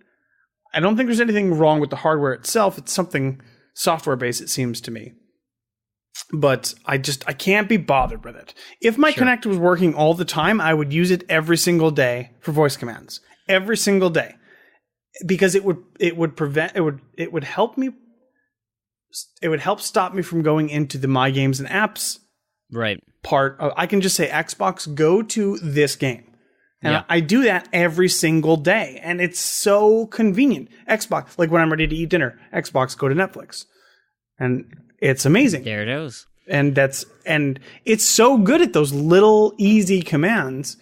I don't think there's anything wrong with the hardware itself. It's something software-based, it seems to me. But I can't be bothered with it. If my Kinect was working all the time, I would use it every single day for voice commands. Every single day. Because it would help stop me from going into the My Games and Apps part. I can just say, Xbox, go to this game. And I do that every single day. And it's so convenient. Xbox, like when I'm ready to eat dinner, Xbox, go to Netflix. And it's amazing. There it is. And it's so good at those little easy commands.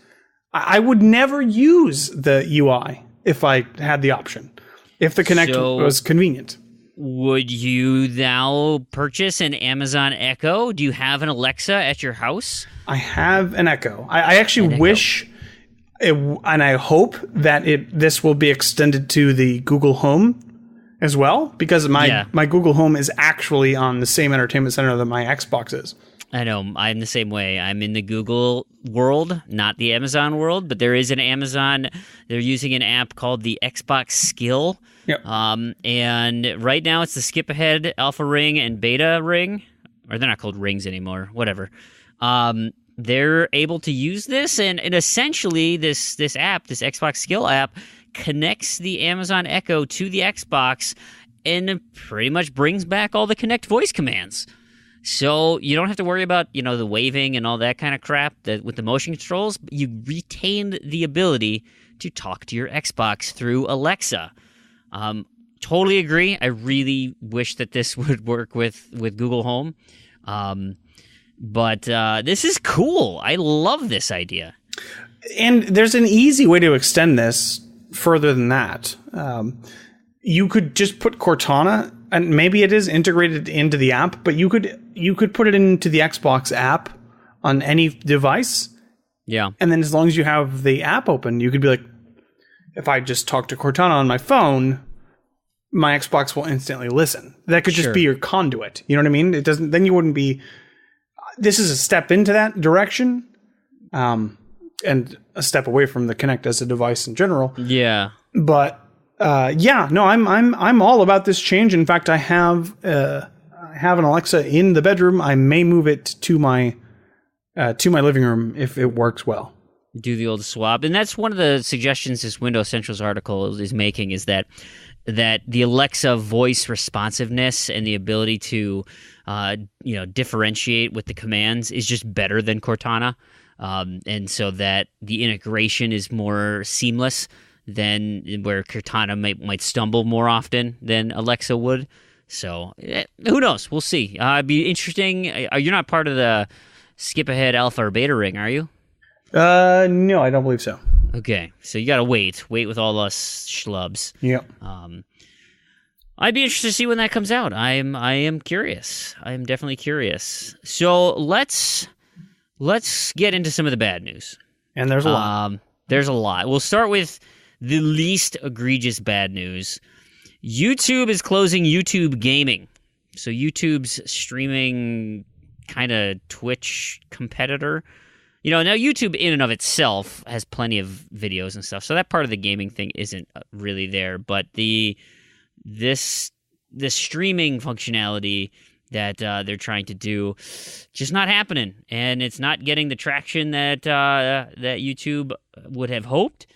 I would never use the UI if I had the option. If the Kinect was convenient. Would you now purchase an Amazon Echo? Do you have an Alexa at your house? I have an Echo. I actually wish, and I hope that this will be extended to the Google Home as well, because my Google Home is actually on the same entertainment center that my Xbox is. I know. I'm the same way. I'm in the Google world, not the Amazon world, but there is an Amazon. They're using an app called the Xbox Skill. Yep. And right now it's the Skip Ahead Alpha Ring and Beta Ring, or they're not called rings anymore, whatever. They're able to use this, and essentially this app, this Xbox Skill app, connects the Amazon Echo to the Xbox and pretty much brings back all the Kinect voice commands. So you don't have to worry about, the waving and all that kind of crap with the motion controls. You retain the ability to talk to your Xbox through Alexa. totally agree. I really wish that this would work with Google Home. But this is cool. I love this idea. And there's an easy way to extend this further than that. You could just put Cortana, and maybe it is integrated into the app, but you could put it into the Xbox app on any device. Yeah. And then as long as you have the app open, you could be like, if I just talk to Cortana on my phone, my Xbox will instantly listen. That could just be your conduit. You know what I mean? It doesn't. Then you wouldn't be. This is a step into that direction, and a step away from the Kinect as a device in general. Yeah. But I'm all about this change. In fact, I have an Alexa in the bedroom. I may move it to my living room if it works well. Do the old swap. And that's one of the suggestions this Windows Central's article is making, is that the Alexa voice responsiveness and the ability to differentiate with the commands is just better than Cortana. And so that the integration is more seamless than where Cortana might stumble more often than Alexa would. So who knows? We'll see. It'd be interesting. You're not part of the skip ahead alpha or beta ring, are you? No, I don't believe so. Okay, so you gotta wait with all us schlubs. Yep. I'd be interested to see when that comes out. I am curious. I am definitely curious. So let's get into some of the bad news. And there's a lot. There's a lot. We'll start with the least egregious bad news. YouTube is closing YouTube Gaming. So YouTube's streaming kind of Twitch competitor. Now YouTube in and of itself has plenty of videos and stuff, so that part of the gaming thing isn't really there. But the streaming functionality that they're trying to do, just not happening, and it's not getting the traction that YouTube would have hoped,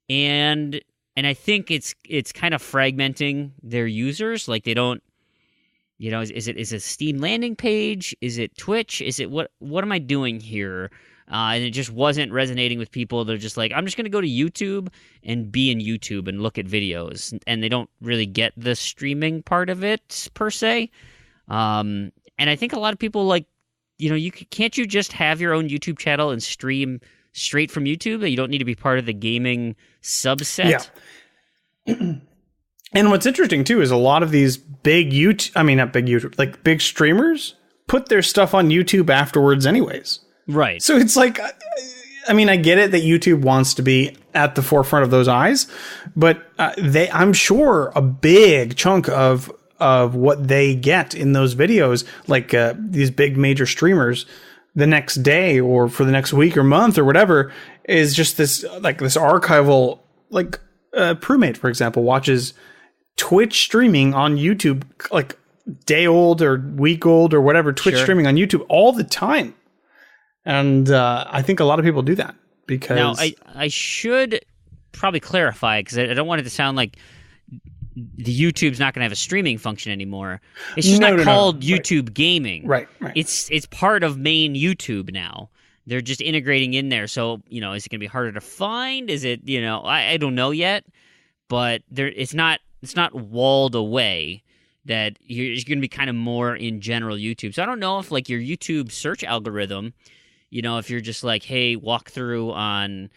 and I think it's kind of fragmenting their users. Like they don't, is it a Steam landing page? Is it Twitch? Is it what am I doing here? And it just wasn't resonating with people. They're just like, I'm just going to go to YouTube and be in YouTube and look at videos. And they don't really get the streaming part of it, per se. And I think a lot of people can't you just have your own YouTube channel and stream straight from YouTube? You don't need to be part of the gaming subset? Yeah. And what's interesting, too, is a lot of these big big streamers put their stuff on YouTube afterwards anyways. Right. So it's like, I get it that YouTube wants to be at the forefront of those eyes, but I'm sure a big chunk of what they get in those videos, like these big major streamers, the next day or for the next week or month or whatever, is just this archival. Like Prumate, for example, watches Twitch streaming on YouTube, like day old or week old or whatever, Twitch streaming on YouTube all the time. And I think a lot of people do that because... Now, I should probably clarify, because I don't want it to sound like the YouTube's not going to have a streaming function anymore. It's just not called YouTube Gaming. Right. It's part of main YouTube now. They're just integrating in there. So, is it going to be harder to find? Is it, I don't know yet. But it's not walled away. That you're going to be kind of more in general YouTube. So I don't know if like your YouTube search algorithm... if you're just like, hey, walk through on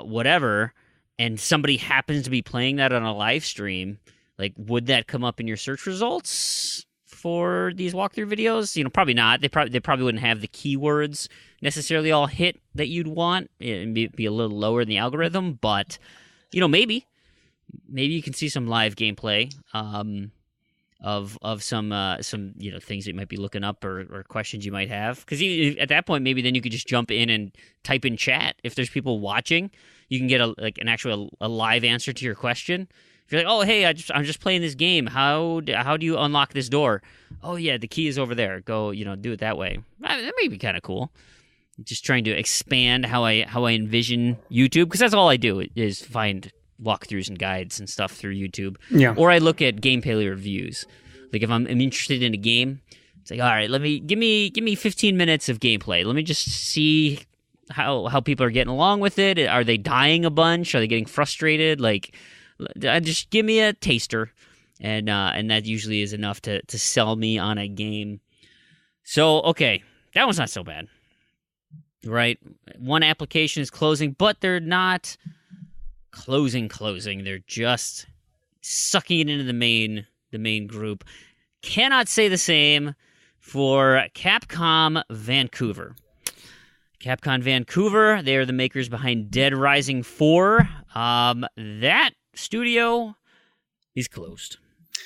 whatever, and somebody happens to be playing that on a live stream, like, would that come up in your search results for these walkthrough videos? Probably not. They probably wouldn't have the keywords necessarily all hit that you'd want. It'd be a little lower in the algorithm, but, maybe you can see some live gameplay of some things that you might be looking up or questions you might have, because at that point maybe then you could just jump in and type in chat. If there's people watching, you can get a live answer to your question. If you're like, oh hey, I'm just playing this game, how do you unlock this door? Oh yeah, the key is over there. Go do it that way. That may be kind of cool. Just trying to expand how I envision YouTube, because that's all I do is find walkthroughs and guides and stuff through YouTube. Yeah. Or I look at gameplay reviews. Like if I'm interested in a game, it's like, all right, give me 15 minutes of gameplay. Let me just see how people are getting along with it. Are they dying a bunch? Are they getting frustrated? Like, just give me a taster, and that usually is enough to sell me on a game. So okay, that one's not so bad, right? One application is closing, but they're not closing. They're just sucking it into the main group. Cannot say the same for Capcom Vancouver. Capcom Vancouver, they are the makers behind Dead Rising 4. That studio is closed.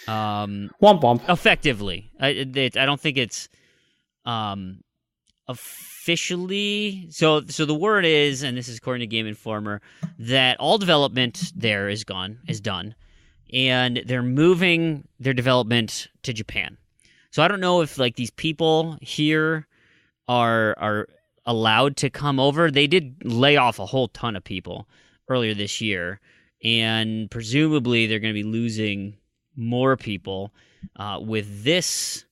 Womp womp. Effectively. I don't think it's officially. So the word is, and this is according to Game Informer, that all development there is done, and they're moving their development to Japan. So I don't know if like these people here are allowed to come over. They did lay off a whole ton of people earlier this year, and presumably they're going to be losing more people with this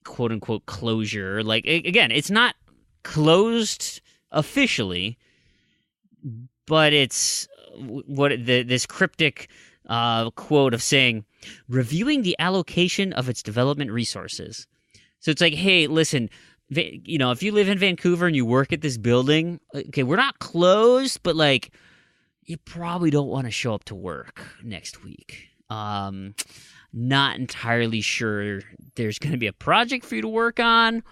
quote-unquote closure. Like, again, it's not closed officially, but it's this cryptic quote of saying, reviewing the allocation of its development resources. So it's like, hey, listen, you know, if you live in Vancouver and you work at this building, okay, we're not closed, but like, you probably don't want to show up to work next week. Not entirely sure there's going to be a project for you to work on.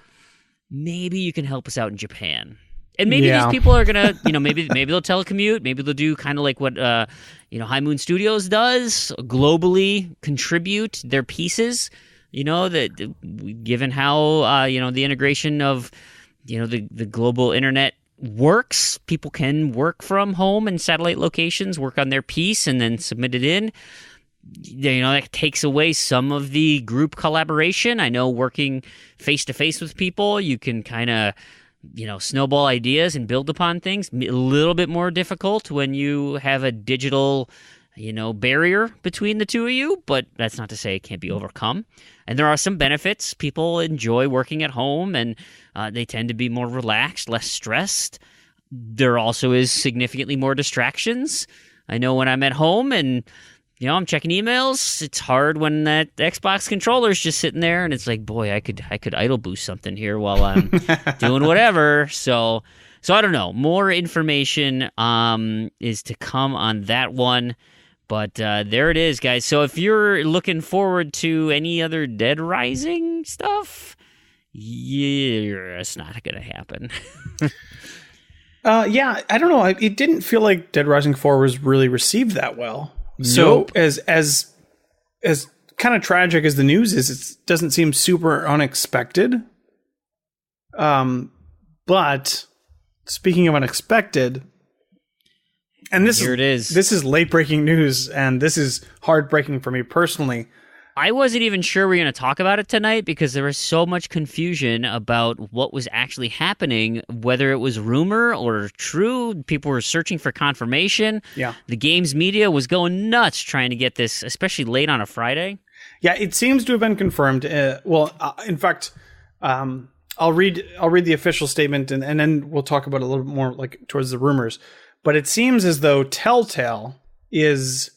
Maybe you can help us out in Japan. And maybe these people are going to, you know, maybe they'll telecommute. Maybe they'll do kind of like what, High Moon Studios does, globally contribute their pieces. You know, that given how, the integration of, the global internet works, people can work from home and satellite locations, work on their piece, and then submit it in. That takes away some of the group collaboration. I know working face-to-face with people, you can kind of, snowball ideas and build upon things. A little bit more difficult when you have a digital barrier between the two of you, but that's not to say it can't be overcome. And there are some benefits. People enjoy working at home, and they tend to be more relaxed, less stressed. There also is significantly more distractions. I know when I'm at home and, I'm checking emails, it's hard when that Xbox controller's just sitting there, and it's like, boy, I could idle boost something here while I'm doing whatever. So I don't know. More information is to come on that one. But there it is, guys. So if you're looking forward to any other Dead Rising stuff, it's not going to happen. I don't know. It didn't feel like Dead Rising 4 was really received that well. So Nope. as kind of tragic as the news is, it doesn't seem super unexpected. But speaking of unexpected, and this is late breaking news, and this is heartbreaking for me personally. I wasn't even sure we were going to talk about it tonight because there was so much confusion about what was actually happening, whether it was rumor or true. People were searching for confirmation. Yeah. The games media was going nuts trying to get this, especially late on a Friday. Yeah, it seems to have been confirmed. In fact, I'll read the official statement, and then we'll talk about it a little bit more like towards the rumors. But it seems as though Telltale is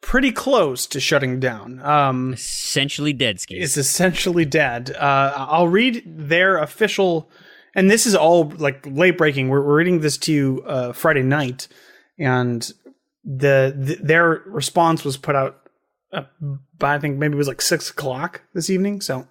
pretty close to shutting down. Essentially dead, Ski. It's essentially dead. I'll read their official, and this is all like late breaking. We're reading this to you Friday night, and their response was put out by, I think maybe it was like 6:00 this evening. So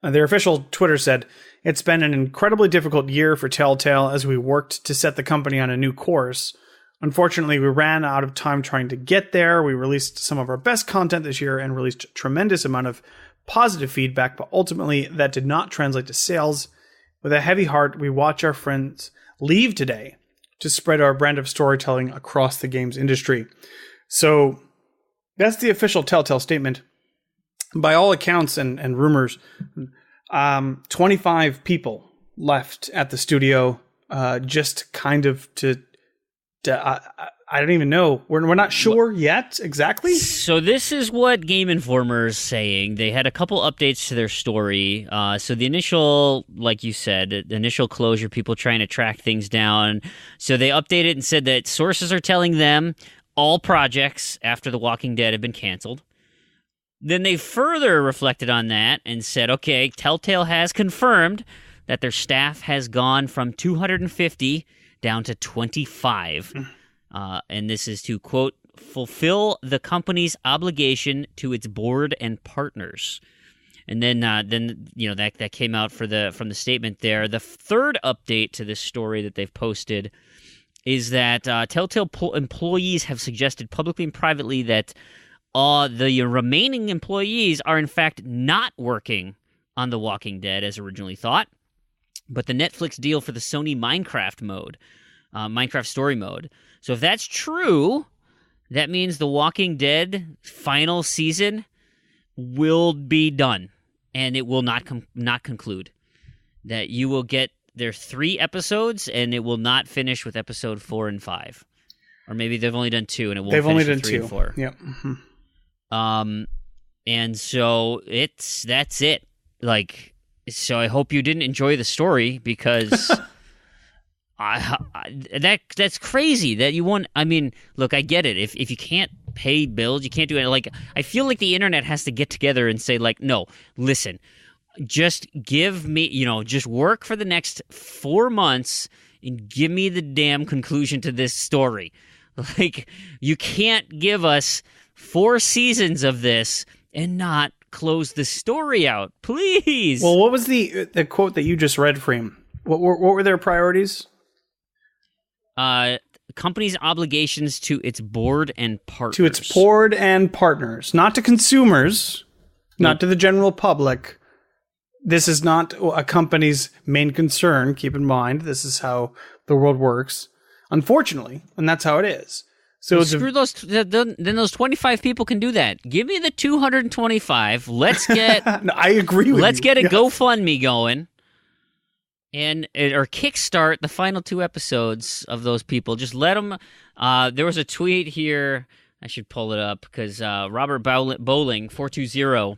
their official Twitter said, "It's been an incredibly difficult year for Telltale as we worked to set the company on a new course. Unfortunately, we ran out of time trying to get there. We released some of our best content this year and released a tremendous amount of positive feedback, but ultimately that did not translate to sales. With a heavy heart, we watch our friends leave today to spread our brand of storytelling across the games industry." So that's the official Telltale statement. By all accounts and rumors, 25 people left at the studio, just kind of to I don't even know. We're not sure yet exactly. So this is what Game Informer is saying. They had a couple updates to their story. So the initial, like you said, the initial closure, people trying to track things down. So they updated and said that sources are telling them all projects after The Walking Dead have been canceled. Then they further reflected on that and said, okay, Telltale has confirmed that their staff has gone from 250 down to 25. And this is to, quote, fulfill the company's obligation to its board and partners. And then that came out from the statement there. The third update to this story that they've posted is that Telltale employees have suggested publicly and privately that the remaining employees are in fact not working on The Walking Dead as originally thought, but the Netflix deal for the Sony Minecraft story mode. So if that's true, that means The Walking Dead final season will be done, and it will not conclude. That you will get their 3 episodes, and it will not finish with episode 4 and 5. Or maybe they've only done 2, and it won't finish with 3 and 4. Yep. Mm-hmm. And so that's it. Like, so I hope you didn't enjoy the story, because that's crazy that you want. I mean, look, I get it. If you can't pay bills, you can't do it. Like, I feel like the internet has to get together and say, like, no, listen, just give me, just work for the next 4 months and give me the damn conclusion to this story. Like, you can't give us 4 seasons of this and not close the story out, please. Well, what was the quote that you just read, Fream? What were their priorities? Company's obligations to its board and partners. To its board and partners, not to consumers, not to the general public. This is not a company's main concern. Keep in mind, this is how the world works, unfortunately, and that's how it is. So screw those. Then those 25 people can do that. Give me the 225. Let's get. No, I agree with you. Let's get a GoFundMe going, or kickstart the final 2 episodes of those people. Just let them. There was a tweet here. I should pull it up because Robert Bowling 420.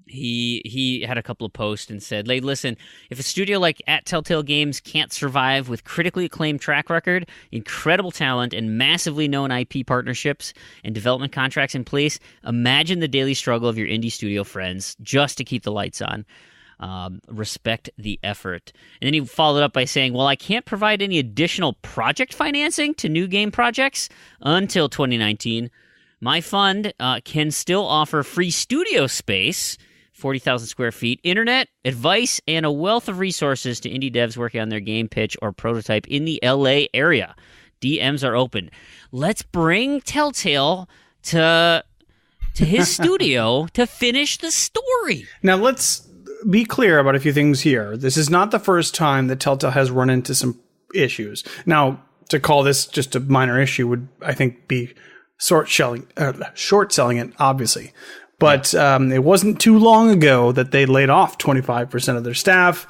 He had a couple of posts and said, "Hey, listen, if a studio like Telltale Games can't survive with critically acclaimed track record, incredible talent, and massively known IP partnerships and development contracts in place, imagine the daily struggle of your indie studio friends just to keep the lights on. Respect the effort." And then he followed up by saying, "Well, I can't provide any additional project financing to new game projects until 2019. My fund can still offer free studio space, 40,000 square feet, internet, advice, and a wealth of resources to indie devs working on their game pitch or prototype in the LA area. DMs are open." Let's bring Telltale to his studio to finish the story. Now, let's be clear about a few things here. This is not the first time that Telltale has run into some issues. Now, to call this just a minor issue would, I think, be short selling it, obviously. But it wasn't too long ago that they laid off 25% of their staff.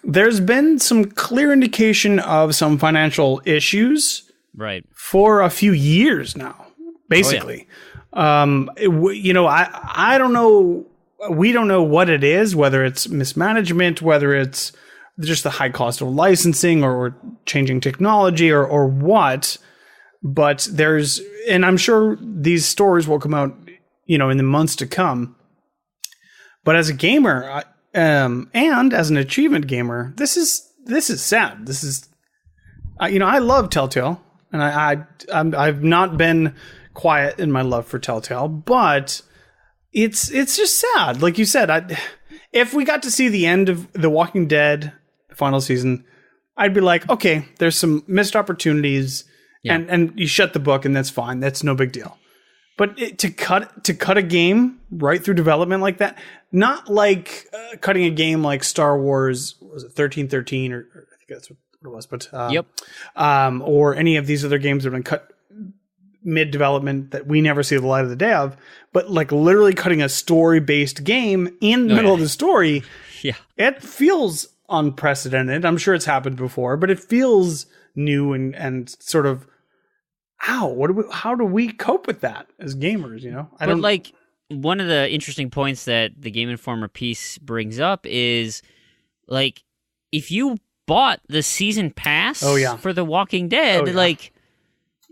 There's been some clear indication of some financial issues, right, for a few years now, basically. I don't know. We don't know what it is, whether it's mismanagement, whether it's just the high cost of licensing or changing technology or what. But and I'm sure these stories will come out, in the months to come. But as a gamer, and as an achievement gamer, this is sad. This is, I love Telltale, and I've not been quiet in my love for Telltale, but it's just sad. Like you said, if we got to see the end of The Walking Dead final season, I'd be like, okay, there's some missed opportunities. Yeah. And you shut the book, and that's fine. That's no big deal. But to cut a game right through development like that, not like cutting a game like Star Wars, was it 1313 or I think that's what it was, but yep. Or any of these other games that have been cut mid development that we never see the light of the day of, but like literally cutting a story based game in the middle of the story, it feels unprecedented. I'm sure it's happened before, but it feels new and sort of. How do we cope with that as gamers, Like, one of the interesting points that the Game Informer piece brings up is, like, if you bought the season pass for The Walking Dead,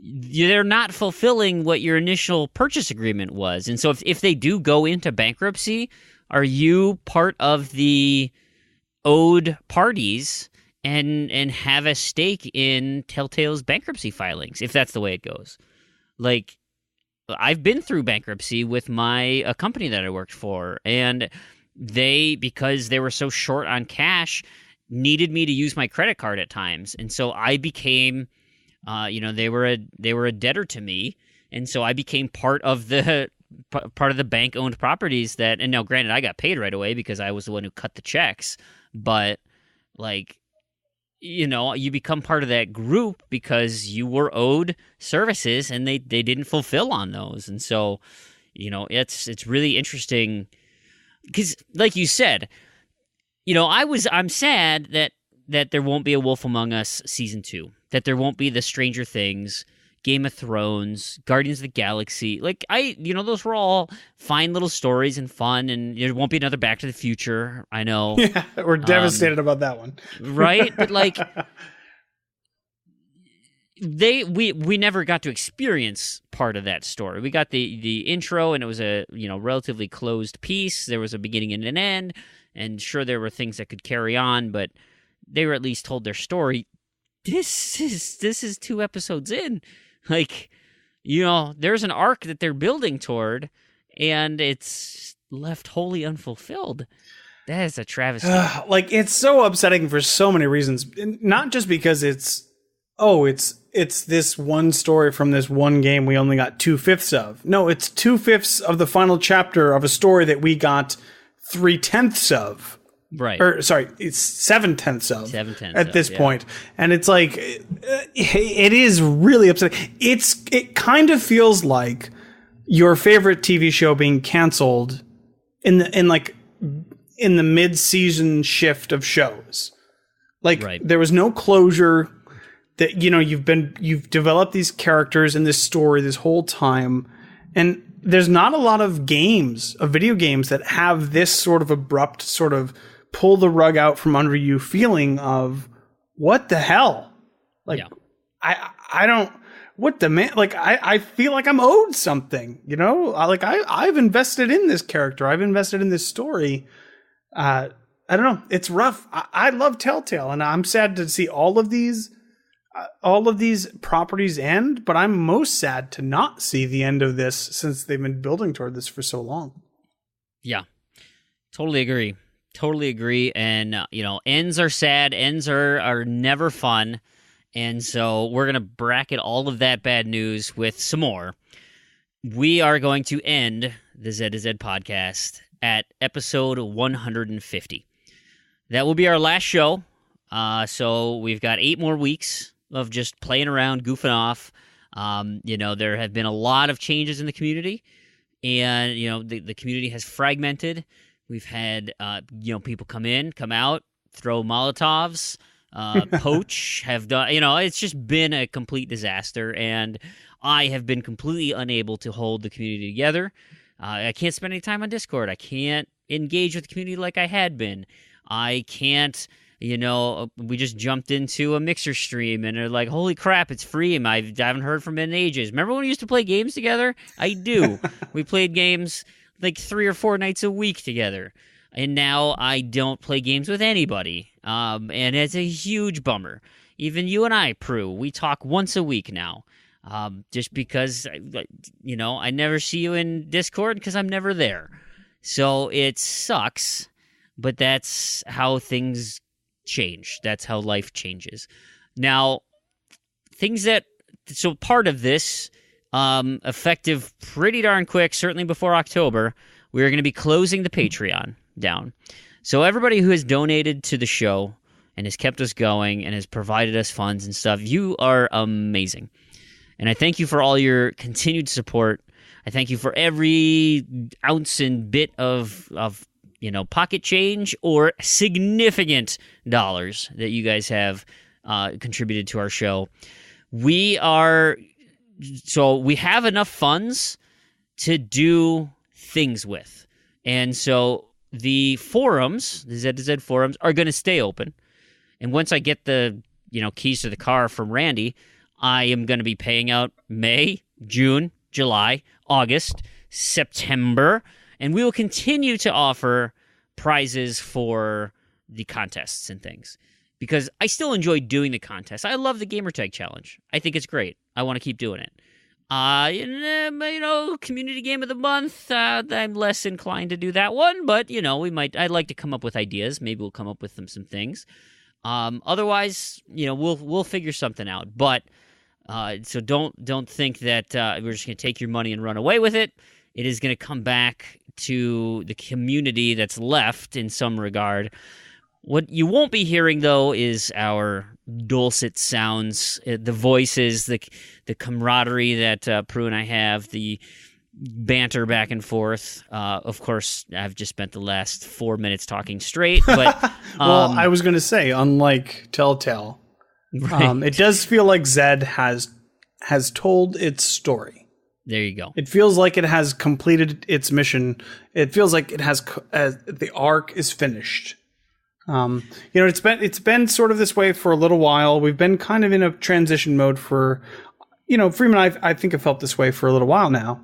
they're not fulfilling what your initial purchase agreement was. And so if they do go into bankruptcy, are you part of the owed parties and have a stake in Telltale's bankruptcy filings, if that's the way it goes? Like, I've been through bankruptcy with a company that I worked for, and they, because they were so short on cash, needed me to use my credit card at times. And so I became, they were a debtor to me. And so I became part of the bank owned properties that, and now granted, I got paid right away because I was the one who cut the checks, but like, you become part of that group because you were owed services and they didn't fulfill on those. And so, it's really interesting because, like you said, I'm sad that there won't be a Wolf Among Us season 2, that there won't be the Stranger Things, Game of Thrones, Guardians of the Galaxy. Like, those were all fine little stories and fun, and there won't be another Back to the Future. I know. Yeah, we're devastated about that one. Right? But like, we never got to experience part of that story. We got the intro, and it was a relatively closed piece. There was a beginning and an end, and sure, there were things that could carry on, but they were at least told their story. This is 2 episodes in. Like, there's an arc that they're building toward, and it's left wholly unfulfilled. That is a travesty. It's so upsetting for so many reasons. Not just because it's this one story from this one game we only got 2/5 of. No, it's 2/5 of the final chapter of a story that we got 3/10 of. Right. Or sorry, it's 7/10 of 7/10 at this point. And it's like, it is really upsetting. It kind of feels like your favorite TV show being canceled in the mid-season shift of shows. Like, right. There was no closure. That you've developed these characters in this story this whole time, and there's not a lot of video games that have this sort of abrupt, sort of pull the rug out from under you feeling of what the hell? Like, yeah. I don't, what the man, like, I feel like I'm owed something, I've invested in this character. I've invested in this story. I don't know. It's rough. I love Telltale, and I'm sad to see all of these properties end, but I'm most sad to not see the end of this since they've been building toward this for so long. Yeah, totally agree. And, ends are sad. Ends are never fun. And so we're going to bracket all of that bad news with some more. We are going to end the Z to Z podcast at episode 150. That will be our last show. So we've got 8 more weeks of just playing around, goofing off. There have been a lot of changes in the community, and, the community has fragmented. We've had, people come in, come out, throw Molotovs, poach, have done, it's just been a complete disaster, and I have been completely unable to hold the community together. I can't spend any time on Discord. I can't engage with the community like I had been. I can't, we just jumped into a Mixer stream and they're like, holy crap, it's Fream. I haven't heard from him in ages. Remember when we used to play games together? I do. We played games like 3 or 4 nights a week together. And now I don't play games with anybody. And it's a huge bummer. Even you and I, Proulx, we talk once a week now. Just because, I never see you in Discord because I'm never there. So it sucks, but that's how things change. That's how life changes. Now, so part of this, effective pretty darn quick, certainly before October, we're going to be closing the Patreon down. So everybody who has donated to the show and has kept us going and has provided us funds and stuff, you are amazing. And I thank you for all your continued support. I thank you for every ounce and bit of pocket change or significant dollars that you guys have contributed to our show. We have enough funds to do things with. And so the forums, the Z2Z forums, are going to stay open. And once I get the keys to the car from Randy, I am going to be paying out May, June, July, August, September, and we will continue to offer prizes for the contests and things because I still enjoy doing the contests. I love the Gamertag Challenge. I think it's great. I want to keep doing it. Community Game of the Month, I'm less inclined to do that one, but, I'd like to come up with ideas. Maybe we'll come up with some things. Otherwise, we'll figure something out. But, so don't think that we're just going to take your money and run away with it. It is going to come back to the community that's left in some regard. What you won't be hearing, though, is our dulcet sounds, the voices, the camaraderie that Proulx and I have, the banter back and forth. Of course, I've just spent the last 4 minutes talking straight. But well, I was going to say, unlike Telltale, right. It does feel like Zed has told its story. There you go. It feels like it has completed its mission. It feels like it has the arc is finished. It's been sort of this way for a little while. We've been kind of in a transition mode for, Freeman and I think have felt this way for a little while now.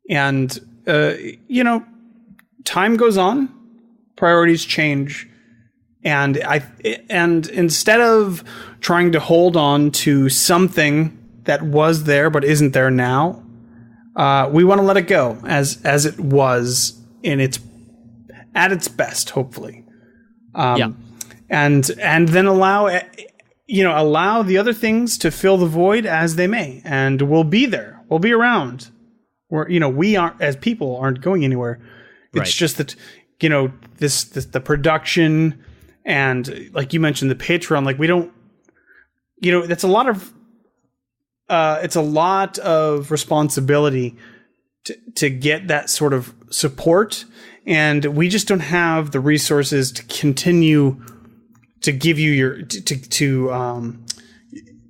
And, time goes on, priorities change. And instead of trying to hold on to something that was there but isn't there now, we want to let it go as it was at its best, hopefully. And then allow the other things to fill the void as they may, and we'll be there. We'll be around. We aren't, as people, aren't going anywhere. It's right. just that the production and, like you mentioned, the Patreon. Like, we don't. That's a lot of. It's a lot of responsibility to get that sort of support. And we just don't have the resources to continue to give you to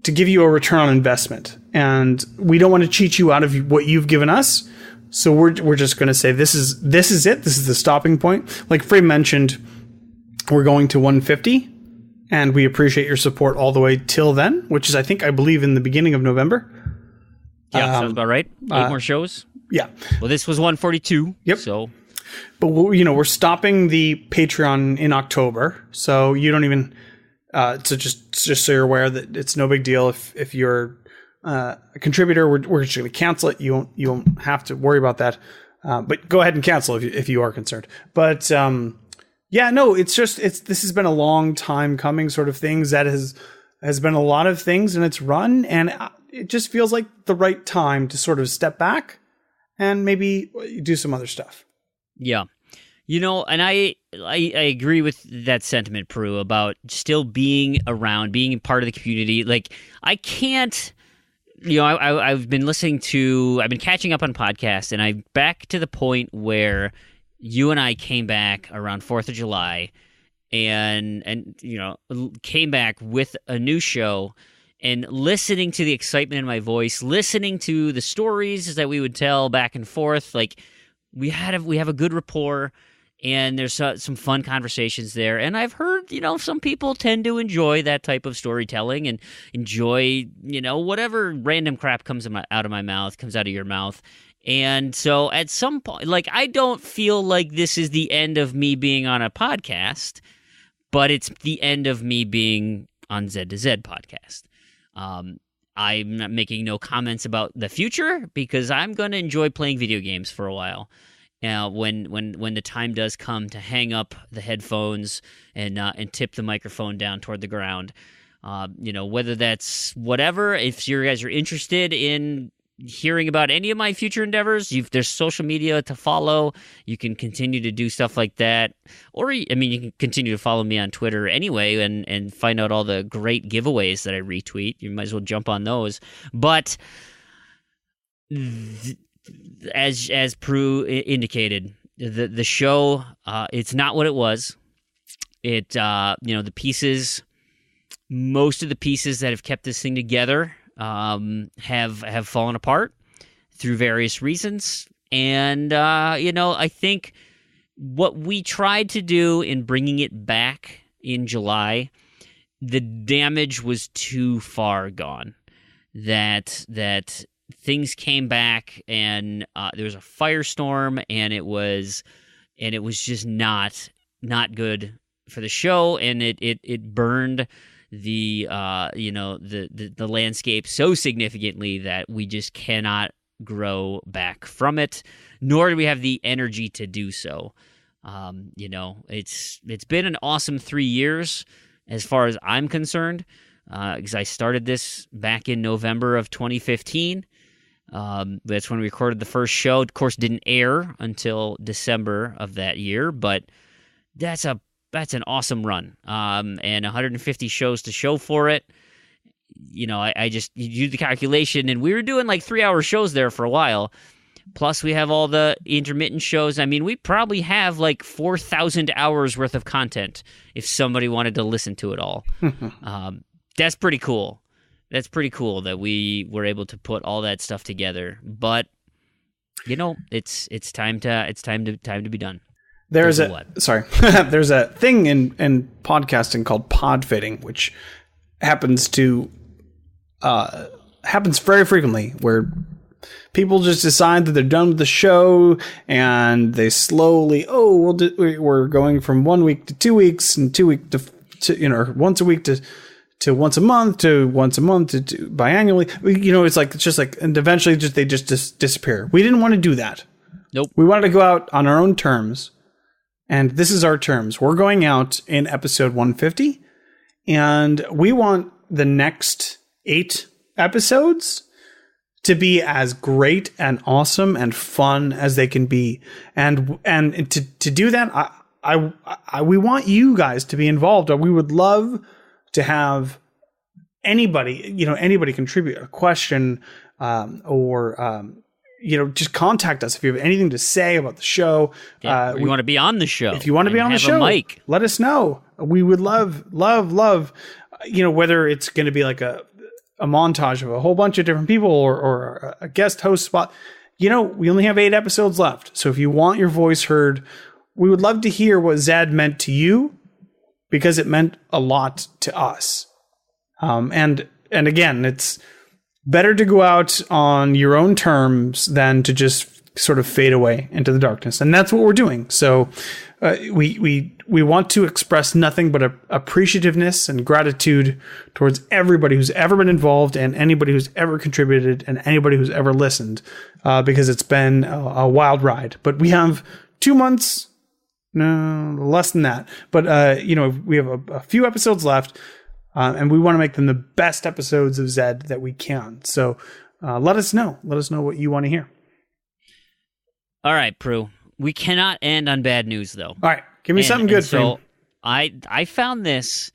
give you a return on investment. And we don't want to cheat you out of what you've given us. So we're just going to say this is it. This is the stopping point. Like Frey mentioned, we're going to 150, and we appreciate your support all the way till then, which is I believe in the beginning of November. Yeah, sounds about right. 8 more shows. Yeah. Well, this was 142. Yep. So. But we're stopping the Patreon in October, so you don't even. So just so you're aware that it's no big deal if you're a contributor. We're just going to cancel it. You won't have to worry about that. But go ahead and cancel if you are concerned. But this has been a long time coming, sort of things that has been a lot of things in its run, and it just feels like the right time to sort of step back and maybe do some other stuff. Yeah. And I agree with that sentiment, Proulx, about still being around, being part of the community. Like, I can't, I've been catching up on podcasts, and I'm back to the point where you and I came back around 4th of July and came back with a new show, and listening to the excitement in my voice, listening to the stories that we would tell back and forth, like, we have a good rapport, and there's some fun conversations there. And I've heard, some people tend to enjoy that type of storytelling and enjoy, whatever random crap comes out of my mouth, comes out of your mouth. And so at some point, like, I don't feel like this is the end of me being on a podcast, but it's the end of me being on Z to Z podcast. I'm not making no comments about the future because I'm going to enjoy playing video games for a while. Now, when the time does come to hang up the headphones and tip the microphone down toward the ground, whether that's whatever, if you guys are interested in hearing about any of my future endeavors, there's social media to follow. You can continue to do stuff like that. Or, you can continue to follow me on Twitter anyway and find out all the great giveaways that I retweet. You might as well jump on those. But as Proulx indicated, the show, it's not what it was. It, the pieces, most of the pieces that have kept this thing together have fallen apart through various reasons. And, I think what we tried to do in bringing it back in July, the damage was too far gone. that things came back, and there was a firestorm, and it was just not good for the show, and it burned the the landscape so significantly that we just cannot grow back from it, nor do we have the energy to do so. It's been an awesome 3 years as far as I'm concerned, because I started this back in November of 2015. That's when we recorded the first show. Of course, didn't air until December of that year, but that's an awesome run. And 150 shows to show for it. I just you do the calculation, and we were doing like 3-hour shows there for a while. Plus, we have all the intermittent shows. I mean, we probably have like 4,000 hours worth of content if somebody wanted to listen to it all. That's pretty cool. That's pretty cool that we were able to put all that stuff together. But it's time to be done. There's a thing in podcasting called pod fading, which happens very frequently, where people just decide that they're done with the show, and they slowly, we're going from 1 week to 2 weeks, and 2 weeks to once a week to once a month to biannually. It's just like, and eventually they just disappear. We didn't want to do that. Nope. We wanted to go out on our own terms, and this is our terms. We're going out in episode 150, and we want the next 8 episodes to be as great and awesome and fun as they can be. And to do that, we want you guys to be involved. We would love to have anybody contribute a question, or just contact us if you have anything to say about the show. We want to be on the show. If you want to be on the show, Mike, let us know. We would love, whether it's going to be like a montage of a whole bunch of different people, or a guest host spot. We only have 8 episodes left. So if you want your voice heard, we would love to hear what Zed meant to you, because it meant a lot to us. And again, it's better to go out on your own terms than to just sort of fade away into the darkness. And that's what we're doing. So we want to express nothing but appreciativeness and gratitude towards everybody who's ever been involved, and anybody who's ever contributed, and anybody who's ever listened, because it's been a wild ride. But we have 2 months, no, less than that. But, we have a few episodes left, and we want to make them the best episodes of Zed that we can. So let us know. Let us know what you want to hear. All right, Proulx. We cannot end on bad news, though. All right. Give me something good, so I found this,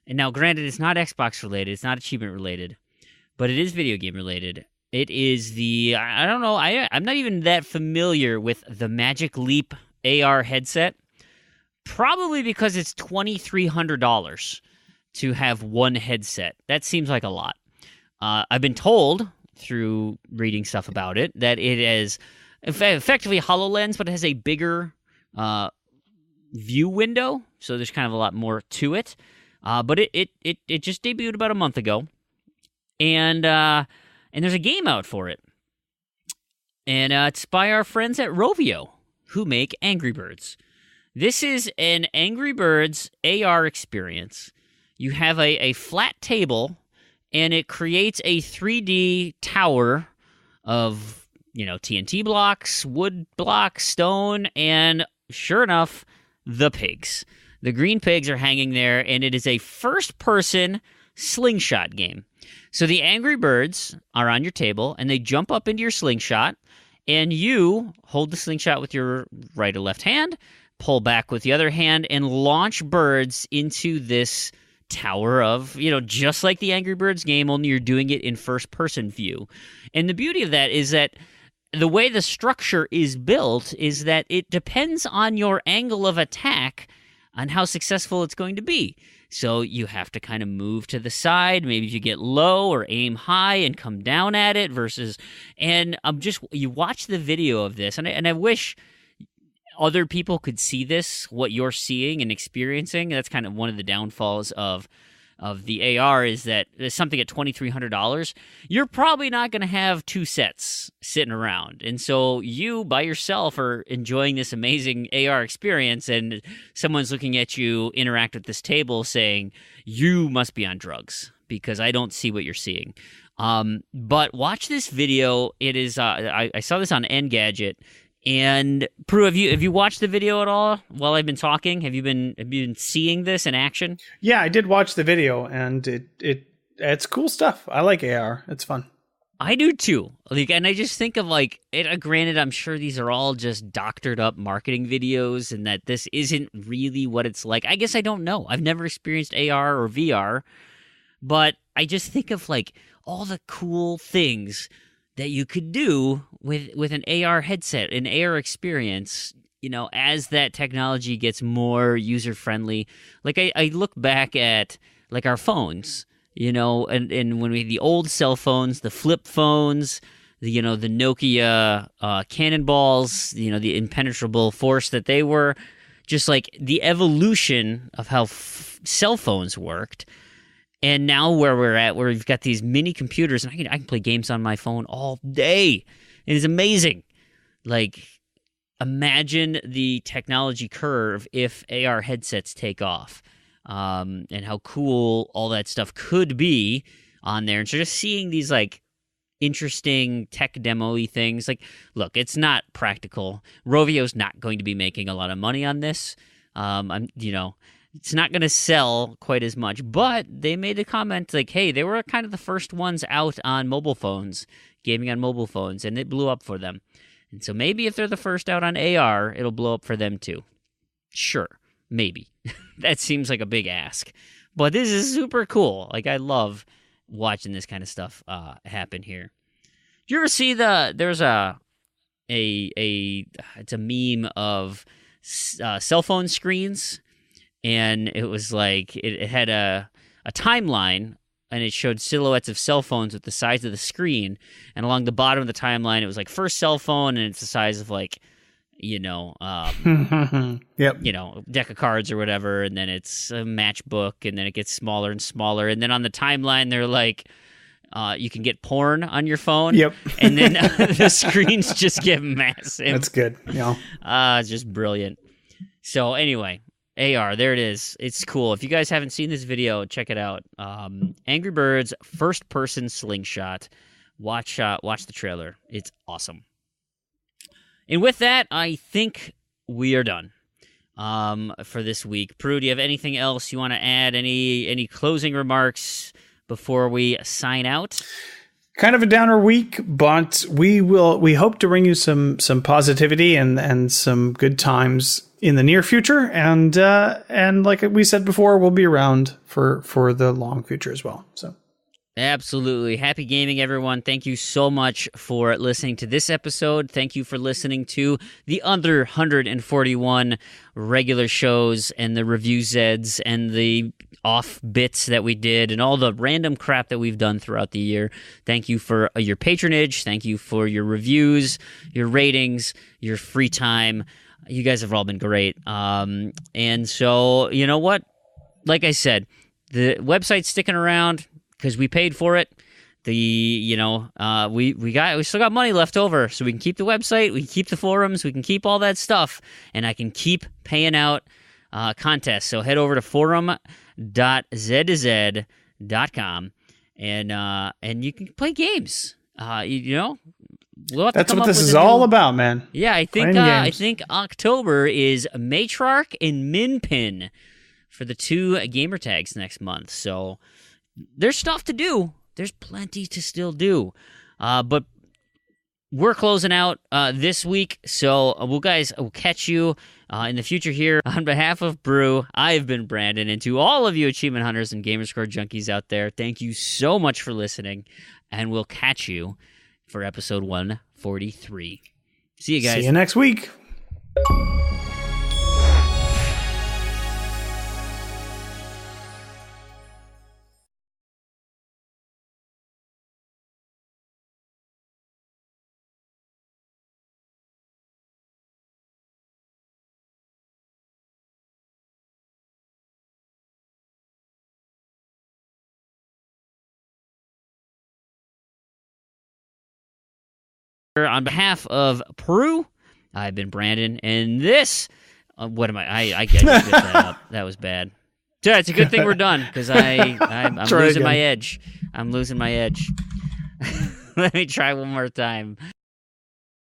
and now granted, it's not Xbox related, it's not achievement related, but it is video game related. It is I don't know, I'm not even that familiar with the Magic Leap AR headset, probably because it's $2,300 to have one headset. That seems like a lot. I've been told through reading stuff about it that it is effectively HoloLens, but it has a bigger view window, so there's kind of a lot more to it. But it just debuted about a month ago, and there's a game out for it, and it's by our friends at Rovio, who make Angry Birds. This is an Angry Birds AR experience. You have a flat table, and it creates a 3D tower of TNT blocks, wood blocks, stone, and sure enough, the pigs. The green pigs are hanging there, and it is a first-person slingshot game. So the Angry Birds are on your table, and they jump up into your slingshot, and you hold the slingshot with your right or left hand, pull back with the other hand, and launch birds into this tower of, just like the Angry Birds game, only you're doing it in first-person view. And the beauty of that is that the way the structure is built is that it depends on your angle of attack on how successful it's going to be. So you have to kind of move to the side, maybe if you get low, or aim high and come down at it and you watch the video of this, and I wish other people could see this, what you're seeing and experiencing. That's kind of one of the downfalls of of the AR is that there's something at $2,300, you're probably not going to have two sets sitting around. And so you by yourself are enjoying this amazing AR experience, and someone's looking at you interact with this table saying, you must be on drugs because I don't see what you're seeing. But watch this video. It is, I saw this on Engadget. And Proulx, have you watched the video at all while I've been talking? Have you been seeing this in action? Yeah, I did watch the video, and it's cool stuff. I like AR. It's fun. I do too. Like, and I just think of like, granted, I'm sure these are all just doctored up marketing videos, and that this isn't really what it's like. I guess I don't know. I've never experienced AR or VR, but I just think of like all the cool things that you could do with an AR headset, an AR experience, as that technology gets more user-friendly. Like, I look back at, like, our phones, and when we had the old cell phones, the flip phones, the Nokia cannonballs, the impenetrable force that they were, just like the evolution of how cell phones worked. And now where we're at, where we've got these mini computers, and I can play games on my phone all day. It is amazing. Like, imagine the technology curve if AR headsets take off, and how cool all that stuff could be on there. And so just seeing these, like, interesting tech demo-y things. Like, look, it's not practical. Rovio's not going to be making a lot of money on this. It's not going to sell quite as much, but they made a comment like, hey, they were kind of the first ones out on mobile phones, gaming on mobile phones, and it blew up for them. And so maybe if they're the first out on AR, it'll blow up for them too. Sure, maybe. That seems like a big ask. But this is super cool. Like, I love watching this kind of stuff happen here. Do you ever see there's it's a meme of cell phone screens? And it was like, it had a timeline, and it showed silhouettes of cell phones with the size of the screen. And along the bottom of the timeline, it was like first cell phone, and it's the size of like, yep. Deck of cards or whatever. And then it's a matchbook, and then it gets smaller and smaller. And then on the timeline, they're like, you can get porn on your phone. Yep. And then the screens just get massive. That's good. Yeah. It's just brilliant. So anyway, AR, there it is. It's cool. If you guys haven't seen this video, check it out. Angry Birds first-person slingshot. Watch the trailer. It's awesome. And with that, I think we are done for this week. Proulx, do you have anything else you want to add? Any closing remarks before we sign out? Kind of a downer week, but we hope to bring you some positivity and some good times in the near future, and like we said before, we'll be around for the long future as well. So absolutely. Happy gaming, everyone. Thank you so much for listening to this episode. Thank you for listening to the other 141 regular shows and the review Zeds and the off bits that we did and all the random crap that we've done throughout the year. Thank you for your patronage. Thank you for your reviews, your ratings, your free time. You guys have all been great. And so, you know what? Like I said, the website's sticking around because we paid for it. We still got money left over, so we can keep the website, we can keep the forums, we can keep all that stuff, and I can keep paying out contests. So head over to forum.z2z.com and you can play games. We'll have to that's come what up this with is a all new- about, man. Yeah, I think October is Matriarch and Minpin for the 2 gamer tags next month. So there's stuff to do. There's plenty to still do. But we're closing out this week, so we'll catch you in the future here. On behalf of Proulx, I've been Brandon, and to all of you achievement hunters and gamerscore junkies out there, thank you so much for listening, and we'll catch you for episode 143. See you guys. See you next week. On behalf of Proulx, I've been Brandon, and this. What am I? I just messed that up. That was bad. So it's a good thing we're done because I'm losing my edge. I'm losing my edge. Let me try one more time.